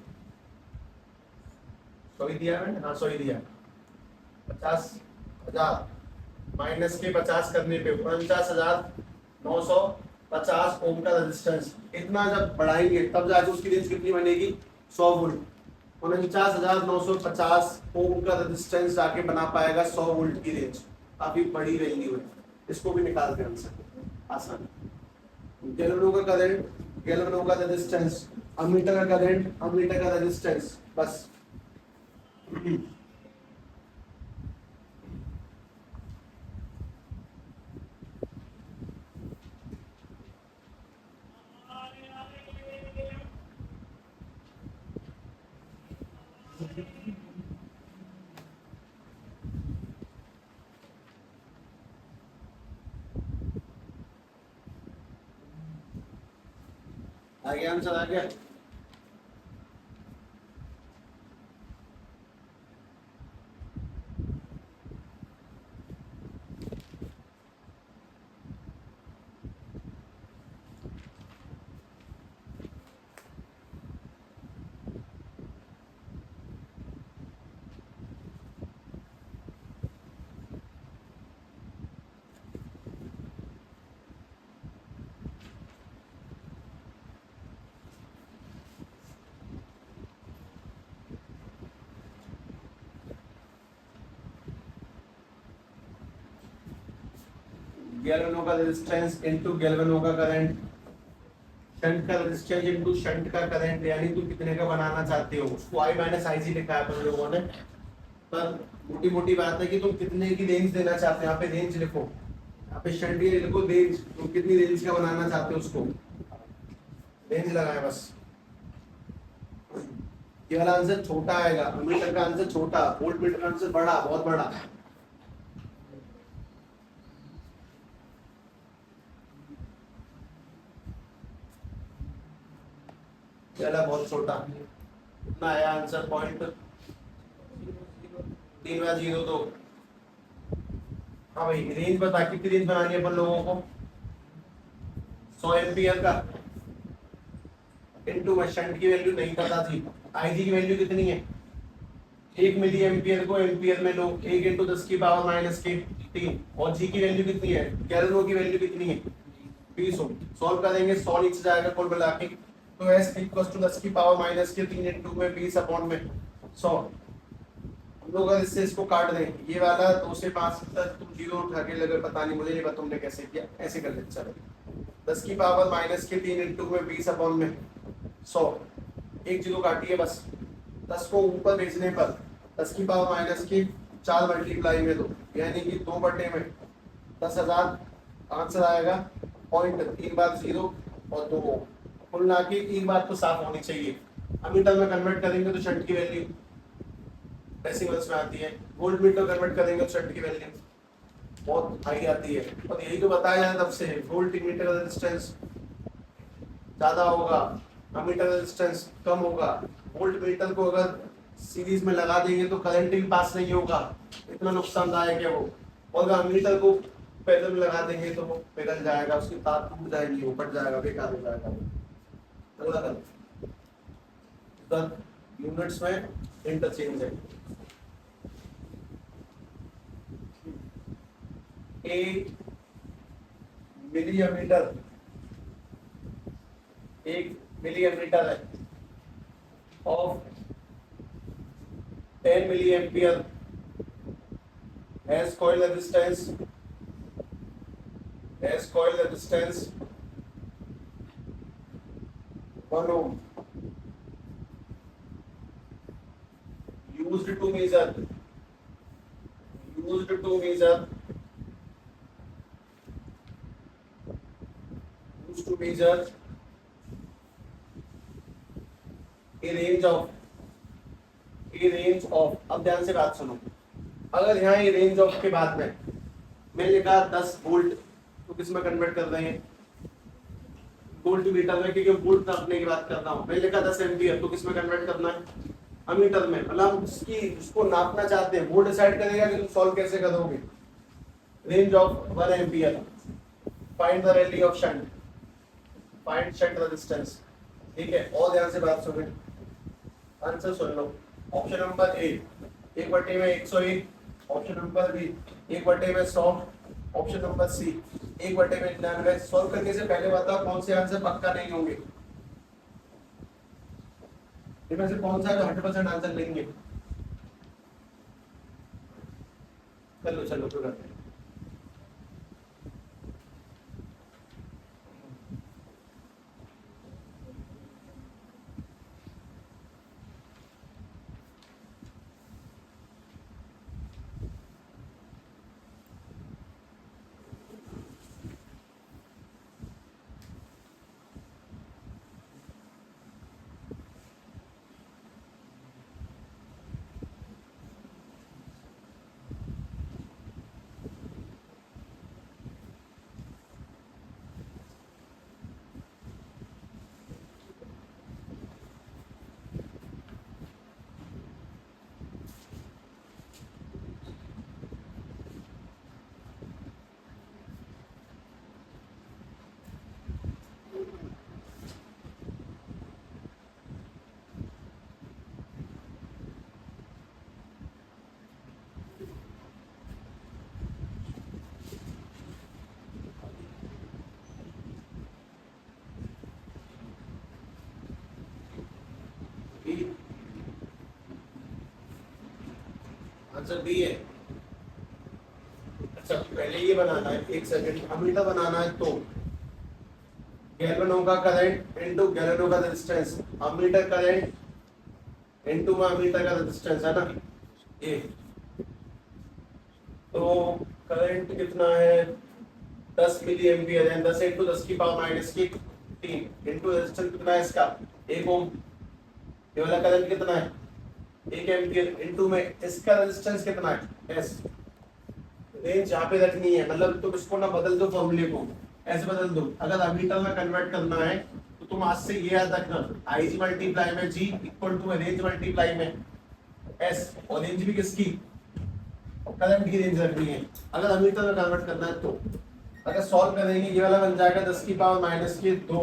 सही दिया मैंने? हाँ सही दिया। 50,000 माइनस के 50 करने पे 49,950 ओम का रेजिस्टेंस। इतना जब बढ़ाएंगे तब जाके उसकी रेंज कितनी बनेगी? 100 वोल्ट। 49,950 ओम का रेजिस्टेंस जाके बना पाएगा 100 वोल्ट की रेंज। काफी बड़ी वैल्यू है, इसको भी निकाल के आंसर आसान। गैल्वेनो का करंट, गैल्वेनो का रेजिस्टेंस, अमीटर का करंट, अमीटर का रेजिस्टेंस, बस। आगे आंसर आ गया। गैल्वेनो का रेजिस्टेंस इनटू गैल्वेनो का करंट शंट का रेजिस्टेंस इनटू शंट का करंट, यानी तू कितने का बनाना चाहते हो, उसको I माइनस IC लिखा है अपन लोगों ने। पर मोटी मोटी बात है कि तुम कितने की रेंज देना चाहते हो, यहाँ पे रेंज लिखो, यहाँ पे शंट की लिखो रेंज, तुम कितनी रेंज का बनाना चाहते हो उसको रेंज लगाए बस। ये वाला आंसर छोटा आएगा, अमीटर का आंसर छोटा, वोल्ट मीटर का आंसर बड़ा, बहुत बड़ा। ये वाला बहुत छोटा, इतना आया आंसर 0.3 तो। हाँ भाई रेंज बता, कितनी रेंज बनानी है अपन लोगों को, 100 एम्पियर का इनटू में शंट की वैल्यू नहीं पता थी, आईजी की वैल्यू कितनी है, 1 मिली एम्पियर को एम्पियर में लो, 1 इंटू 10 की पावर माइनस के 3, और जी की वैल्यू कितनी है, कैलोरी की वैल्यू कितनी है 20 ओम। सॉल्व करेंगे 100 नीचे जाएगा कुल मिला के, तो एस इक्वल टू 10 की पावर माइनस के 3 इंटू में 20 अपॉन में 100। हम लोग अगर इससे इसको काट दें, ये वाला 2 से 5 तक तुम जीरो उठा के लगे, पता नहीं, मुझे नहीं पता तुमने कैसे किया, ऐसे कर ले चलो, 10 की पावर माइनस के 3 इंटू में 20 अपॉन में 100, एक जीरो काटिए बस, 10 को ऊपर भेजने पर 10 की पावर माइनस की 4 मल्टीप्लाई में 2, यानी कि 2 बटे में 10,000 आंसर आएगा, पॉइंट 3 बार 0 और 2 कुल ना के 3 बार तो साफ होनी चाहिए। अमीटर में कन्वर्ट करेंगे तो शंट की वैल्यू डेसिमल्स में आती है, वोल्ट मीटर कन्वर्ट करेंगे तो शंट की वैल्यू बहुत हाई आती है, और यही तो बताया जाए तब से, वोल्ट मीटर रेजिस्टेंस ज्यादा होगा, अमीटर रेजिस्टेंस कम होगा। वोल्ट मीटर को अगर सीरीज में लगा देंगे तो करंट भी पास नहीं होगा, इतना नुकसानदायक है वो, और अगर अमीटर को पैरेलल में लगा देंगे तो वो पिघल जाएगा, उसकी तार टूट जाएगी, उपट जाएगा, बेकार हो जाएगा। अगला यूनिट्स में इंटरचेंज है, एक मिलीमीटर, 1 मिलीमीटर है of 10 milliampere has coil resistance 1 ohm used to measure a range of, अब ध्यान से बात सुनो, अगर यहाँ ये रेंज ऑफ के बाद में मैंने लिखा 10 वोल्ट, तो किस में कन्वर्ट कर रहे हैं, वोल्ट मीटर में, क्योंकि वोल्ट नापने की बात कर रहा हूँ। मैंने लिखा 10 एम्पियर, तो किस में कन्वर्ट करना है, अमीटर में, मतलब उसको नापना चाहते हैं, वो डिसाइड करेगा कि तुम सॉल्व कैसे करोगे। Range of 1 ampere, find the value of shunt, find shunt resistance, ठीक है। और ध्यान से बात सुनो, आंसर सुन लो। Option number A 1/101, option number B 1/100, option number C 1/99। Solve करने से पहले बताओ कौन से आंसर पक्का नहीं होंगे, इनमें से कौन सा 100% आंसर लेंगे, चलो चलो शुरू करते हैं। आंसर बी है। अच्छा पहले ये बनाना है, एक सेकंड, अमीटर बनाना है तो गैल्वेनो का करंट इनटू गैल्वेनो का रेजिस्टेंस, अमीटर करंट इनटू में अमीटर का रेजिस्टेंस है ना ये। तो करंट कितना है 10 मिली एम्पियर है, 10 इंटू 10 की पावर माइनस की 3 इंटू रेजिस्टेंस कितना है इसका 1 ओम। ये वाला करंट कितना है 1 एम्पियर इंटू में इसका रेजिस्टेंस कितना है एस। रेंज यहाँ पे रखनी है, मतलब तुम इसको ना बदल दो फॉर्मूले को, ऐसे बदल दो। अगर अमीटर में कन्वर्ट करना है तो तुम आज से ये याद रखना, आई जी मल्टीप्लाई में जी इक्वल टू रेंज मल्टीप्लाई में एस, और रेंज भी किसकी करंट की रेंज रखनी है अगर अमीटर में कन्वर्ट करना है तो। अगर सॉल्व करेंगे ये वाला बन जाएगा 10 की पावर माइनस के 2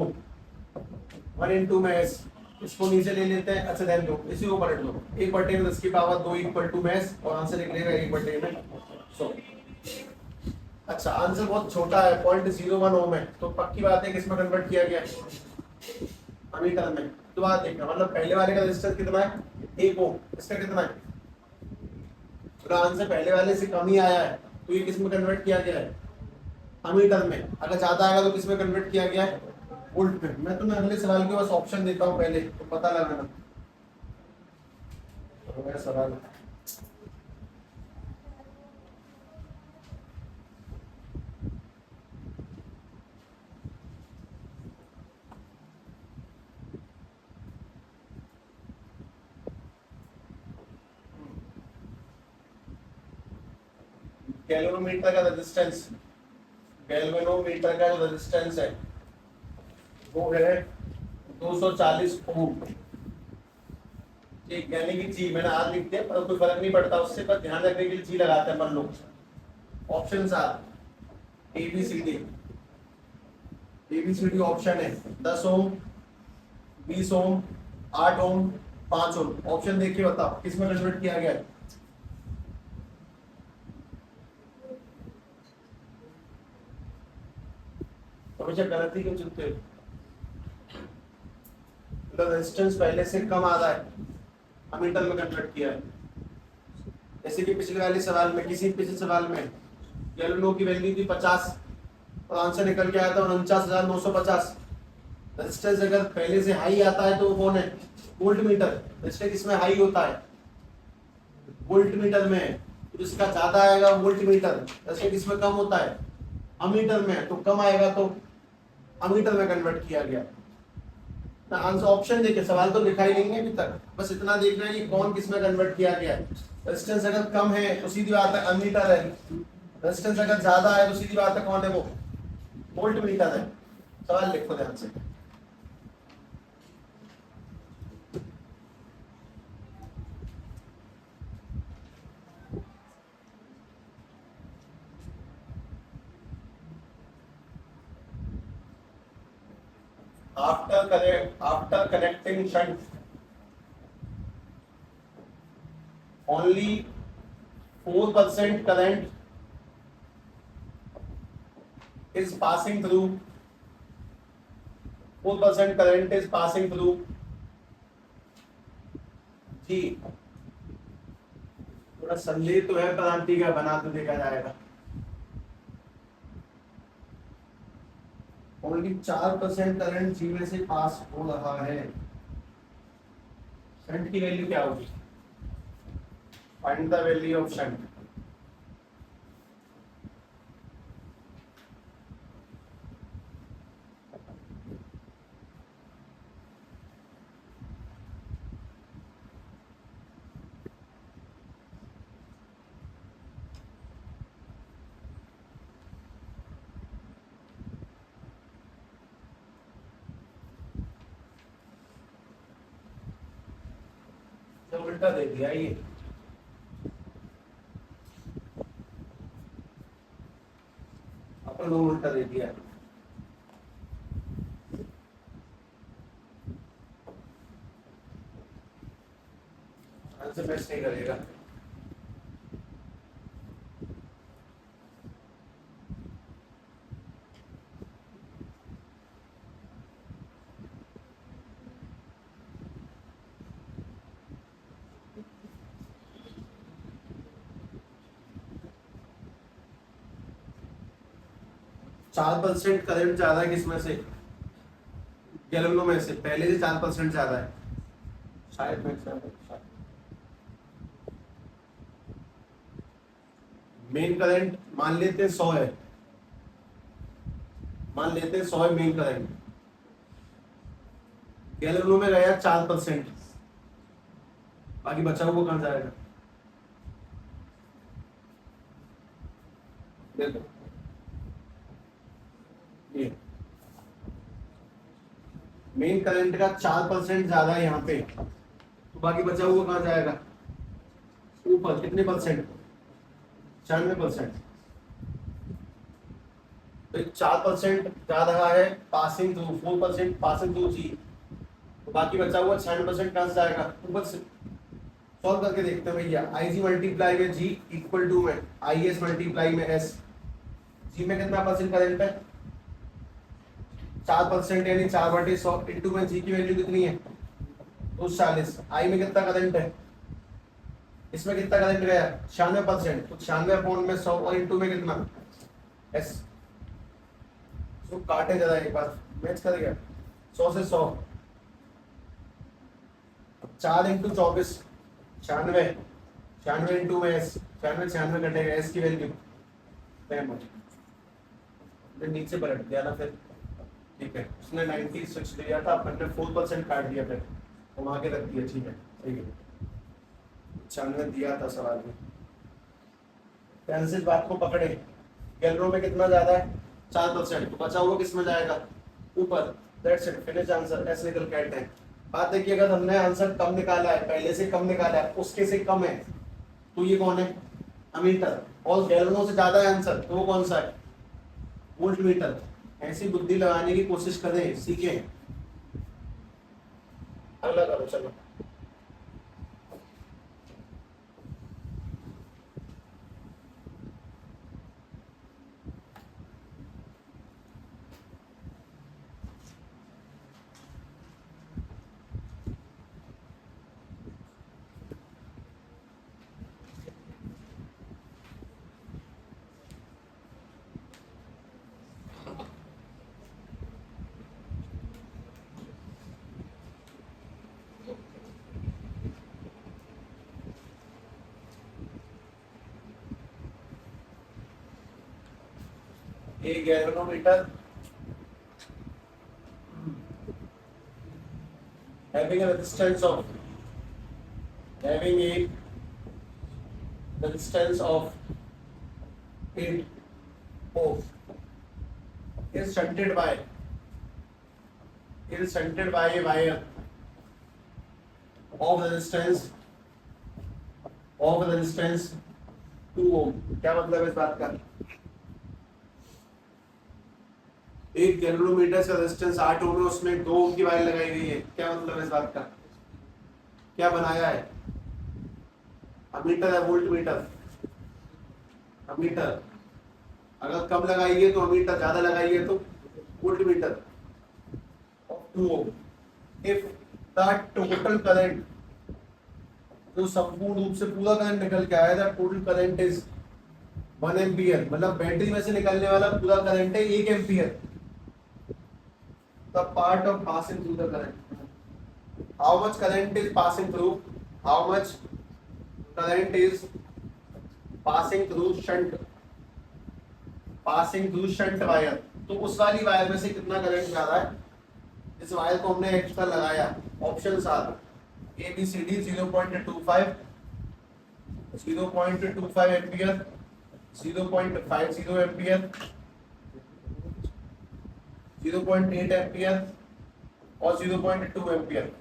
1 इंटू में एस, इसको नीचे ले लेते हैं। अच्छा ध्यान दो, इसी को पलट लो, 1 बटे 10 की पावर 2 इक्वल टू में एस, और आंसर निकलेगा 1 बटे में 100। अच्छा आंसर बहुत छोटा है 0.01 ओम है, तो पक्की बात है कि इसमें कन्वर्ट किया गया अमीटर में। तो बात देखना, मतलब पहले वाले का रेजिस्टेंस कितना है 1 ओम, इसका कितना है, तो आंसर पहले वाले से कम ही आया है, तो ये किस में कन्वर्ट किया गया है अमीटर में। अगर ज्यादा आएगा तो किस में कन्वर्ट किया गया है वोल्ट में। मैं तुम्हें अगले सवाल के बस ऑप्शन देता हूं पहले, तो पता लगाना। तो मेरा सवाल गैल्वेनोमीटर का रेजिस्टेंस, गैल्वेनोमीटर का जो रेजिस्टेंस है वो है 240 ओम। ठीक, यानी कि जी मैंने आर लिख दिया पर कोई फर्क नहीं पड़ता उससे, पर ध्यान रखने के लिए जी लगाते हैं अपन लोग। Option are ABCD, ABCD option है 10 ओम 20 ओम 8 ओम 5 ओम। ऑप्शन देख के बताओ किसमें कन्वर्ट किया गया है। हमेशा गलत ही क्यों चुनते हो, रेजिस्टेंस पहले से कम आ रहा है अमीटर में कन्वर्ट किया है। जैसे कि पिछले वाले सवाल में, किसी पिछले सवाल में गैल्वेनो की वैल्यू थी 50 और आंसर निकल के आया था 49,950। रेजिस्टेंस अगर पहले से हाई आता है तो वो कौन है वोल्ट मीटर, रेजिस्टेंस इसमें हाई होता है वोल्ट मीटर में, तो जिसका ज्यादा आएगा वोल्ट मीटर, रेजिस्टेंस इसमें कम होता है अमीटर में, तो कम आएगा तो अमीटर में कन्वर्ट किया गया। आंसर ऑप्शन देखे, सवाल तो दिखाई नहीं है अभी तक, बस इतना देखना है कि कौन किस में कन्वर्ट किया गया है। रेजिस्टेंस अगर कम है तो सीधी बात है अमीटर है, रेजिस्टेंस अगर ज्यादा है तो सीधी बात है कौन है वो वोल्ट मीटर है। सवाल लिखो ध्यान से। after connecting shunt, only 4% current is passing through, 4% current is passing through जी। थोड़ा संदेह तो है क्रांति का, बना तो देखा जाएगा। ओनली 4% करंट जी में से पास हो रहा है। शंट की वैल्यू क्या होगी, find the value of shunt. उल्टा दे दिया ये, अपन लोग उल्टा दे दिया। आंसर मैच नहीं करेगा। चार परसेंट करंट ज्यादा है किसमें से गैलोनो में से पहले से 4% ज्यादा है, शायद मैं मेन करंट मान लेते हैं 100 है, मान लेते हैं 100 है मेन करंट, गैलोनो में गया 4%, बाकी बचा हुआ कहां जाएगा? देखो ये मेन करंट का 4% ज्यादा है यहाँ पे, तो बाकी बचा हुआ कहां जाएगा? ऊपर कितने परसेंट? 96%। तो 4% जा रहा है पासिंग थ्रू, 4% पासिंग थ्रू जी, तो बाकी बचा हुआ 96% कहां से जाएगा? ऊपर से। सॉल्व करके देखते हैं भैया, आई जी मल्टीप्लाई में जी इक्वल टू में आई एस मल्टीप्लाई में एस, जी में कितना परसेंट करंट है? 4%, यानी 4/100 इंटू में जी की वैल्यू कितनी है? 240। आई में कितना करंट है? इसमें कितना करंट गया? 96%, तो 96 में 100 और इंटू में कितना? एस। तो काटे जरा एक बार, मैच कर गया 100 से 100, 4 इंटू 24 96, 96 इंटू में एस, 96 कटेगा, एस की वैल्यू नीचे पलट दिया ना फिर, ठीक है, उसने 96 दिया था, अपन ने 4% काट दिया, फिर घुमा के रख दिया, ठीक है, सही है, 96 दिया था सवाल में। ध्यान से इस बात को पकड़े, गैलोनो में कितना ज्यादा है? 4%, तो बचा हुआ किस में जाएगा? ऊपर। दैट्स इट, फिनिश आंसर, ऐसे निकल के आते हैं। बात देखिए, अगर हमने आंसर कम निकाला है, पहले से कम निकाला है, उसके से कम है, तो ये कौन है? अमीटर। और गैलोनो से ज्यादा है आंसर, तो वो कौन सा है? Volt meter. ऐसी बुद्धि लगाने की कोशिश करें, सीखें। अगला करो, चलो। A galvanometer having a resistance of 8 ohm is shunted by a wire of resistance 2 ohm। क्या मतलब है इस बात का? एक गैल्वेनोमीटर का रेजिस्टेंस 8 ओम है, उसमें 2 ओम की वायर लगाई गई है। क्या मतलब है इस बात का? क्या बनाया है? अमीटर है, वोल्ट मीटर। अमीटर अगर कम लगाइए तो अमीटर, ज्यादा लगाइए तो volt meter of 2 ohm. If the total current, जो संपूर्ण रूप से पूरा करंट निकल के आया था, टोटल करंट इज 1 एम्पियर, मतलब बैटरी में से निकलने वाला पूरा करंट है 1 ampere. The part of passing through the current. How much current is passing through? How much current is passing through shunt? Passing through shunt wire. तो उस वाली वायर में से कितना करंट जा रहा है? इस वायर को हमने एक्स्ट्रा लगाया। Options are A B C D 0.25, 0.25 ampere, 0.50 ampere, 0.8 ampere और 0.2 एम्पियर।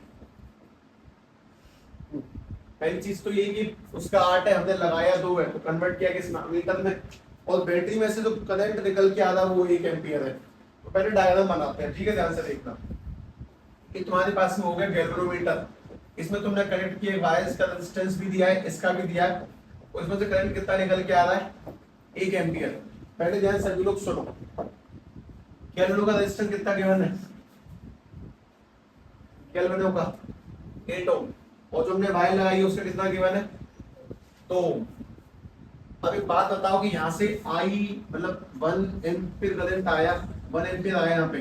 पहली चीज तो ये कि उसका 8 है, हमने लगाया 2 है, तो कन्वर्ट किया किस मीटर में, और बैटरी में से जो करंट निकल के आ रहा है वो 1 एम्पियर है। तो पहले डायग्राम बनाते हैं, ठीक है, ध्यान से देखना। कि तुम्हारे पास में हो गया गैल्वेनोमीटर, इसमें तुमने कनेक्ट किए वायर्स का रेजिस्टेंस भी दिया है, इसका भी दिया है, और इसमें से करंट कितना निकल के आ रहा है? 1 एम्पियर। पहले ध्यान सभी लोग सुनो, गैल्वेनो का रेजिस्टेंस कितना गिवन है? गैल्वेनो का 8 ओम, और जो हमने वायर लगाई है उसका कितना गिवन है? 2 ओम। अब एक बात बताओ कि यहाँ से आई मतलब 1 एम्पियर करंट आया, 1 एम्पियर आया यहाँ पे,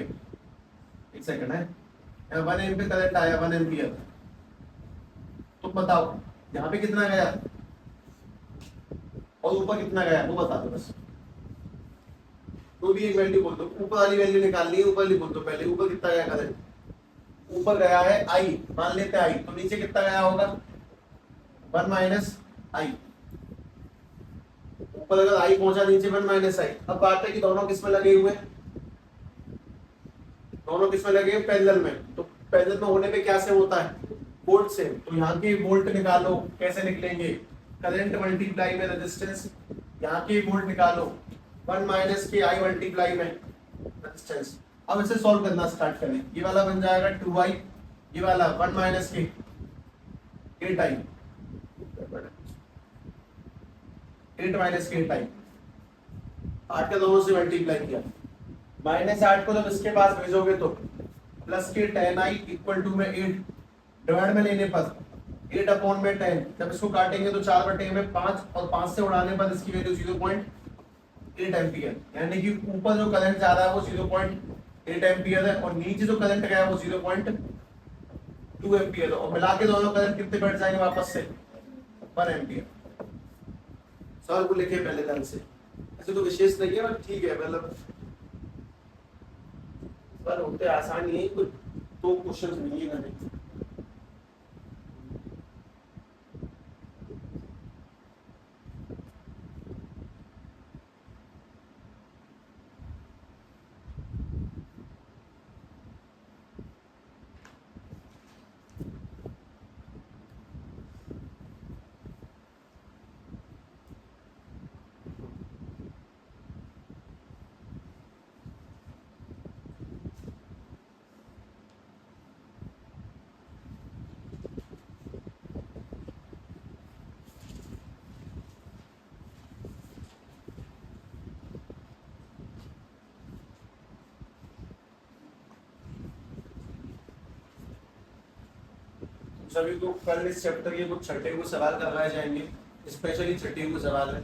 एक सेकंड है, 1 एम्पीयर करंट आया, 1 एम्पीयर, तो बताओ यहाँ पे कितना गया और ऊपर कितना गया वो बता दो बस। तो भी एक वैल्यू बोल दो, ऊपर वाली वैल्यू निकालनी है, ऊपर वाली बोल दो पहले, ऊपर कितना गया करंट, ऊपर गया है आई, मान लेते हैं आई, तो नीचे कितना गया होगा 1 माइनस आई, ऊपर अगर आई पहुंचा नीचे 1 माइनस आई। अब बात है कि दोनों किसमें लगे हुए हैं, दोनों किसमें लगे हैं पैरेलल में, तो पैरेलल में होने पे क्या से होता है वोल्ट से, तो यहाँ के वोल्ट निकालो, कैसे निकलेंगे करंट मल्टीप्लाई में रेजिस्टेंस, यहाँ के वोल्ट निकालो 1 माइनस के आई मल्टीप्लाई में रेजिस्टेंस। अब इसे सॉल्व करना स्टार्ट करें, ये वाला बन जाएगा 2i, ये वाला 1 माइनस के 8i, 8 माइनस के 8i, 8 के दोनों से मल्टीप्लाई किया, -8 को जब इसके पास भेजोगे तो प्लस के 10i इक्वल टू में 8 डिवाइड में लेने पर 8 अपॉन में 10, जब इसको काटेंगे तो 4 बटे में 5 और 5 से उड़ाने पर इसकी वैल्यू 0.8 एम्पियर, यानी कि ऊपर जो करंट जा रहा है वो 0.8 एम्पियर है और नीचे जो करंट गया है वो 0.2 एम्पियर है, और मिला के दोनों करंट कितने बैठ जाएंगे वापस से 1 एम्पियर। सॉल्व को लिखे पहले ढंग से, ऐसे तो विशेष नहीं है, ठीक है, मतलब पर होते आसान ही है, कुछ तो क्वेश्चन नहीं है। सभी को कल इस चैप्टर के कुछ छठे को सवाल करवाए जाएंगे, स्पेशली छठे को सवाल है,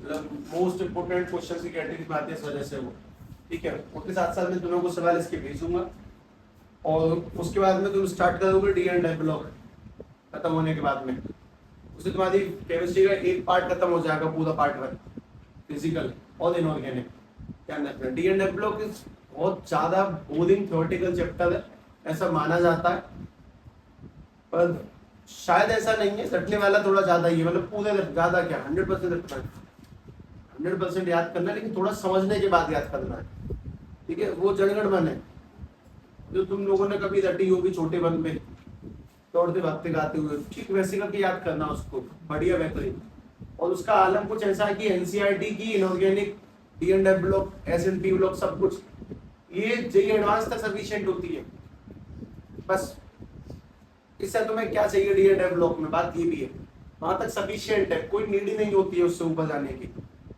मतलब मोस्ट इम्पोर्टेंट क्वेश्चन की कैटेगरी में आते हैं इस वजह से वो, ठीक है। उसके साथ साथ मैं दोनों को सवाल इसके भेजूंगा और उसके बाद में तुम स्टार्ट करोगे डी एंड आई ब्लॉक खत्म होने के बाद में, उससे तुम्हारी केमिस्ट्री का एक पार्ट खत्म हो जाएगा, पूरा पार्ट 1 फिजिकल और इनऑर्गेनिक। क्या रखना, डी एंड आई ब्लॉक बहुत ज्यादा बोरिंग थ्योरेटिकल चैप्टर है ऐसा माना जाता है, पर शायद ऐसा नहीं है, रटने वाला थोड़ा ज्यादा ही है, मतलब पूरे ज्यादा क्या 100% रटना है, 100% याद करना है, लेकिन थोड़ा समझने के बाद याद करना है, ठीक है। वो जनगण मन है जो तुम लोगों ने कभी रटी होगी छोटे बन में दौड़ते भागते गाते हुए, ठीक वैसे करके याद करना उसको, बढ़िया बेहतरीन। और उसका आलम कुछ ऐसा है कि एनसीईआरटी की inorganic D and I block S&P block सब कुछ ये जेई एडवांस तक सफिशिएंट होती है, बस इससे तुम्हें क्या चाहिए डी एंड आई ब्लॉक में, बात ये भी है वहां तक सफिशिएंट है, कोई नीड ही नहीं होती है उससे ऊपर जाने की,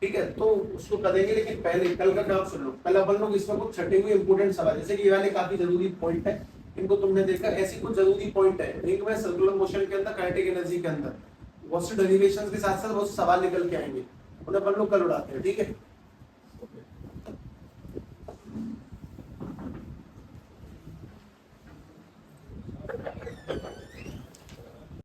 ठीक है। तो उसको करेंगे, लेकिन पहले कल का काम सुन लो, कल अपन लोग इसमें कुछ छठे हुए इंपोर्टेंट सवाल, जैसे कि ये वाले काफी जरूरी पॉइंट है, इनको तुमने देखा, ऐसी कुछ जरूरी पॉइंट है रिंग में सर्कुलर मोशन के अंदर काइनेटिक एनर्जी के अंदर बहुत से डेरिवेशंस के साथ साथ बहुत से सवाल निकल के आएंगे, उन्हें अपन लोग कल उड़ाते हैं, ठीक है।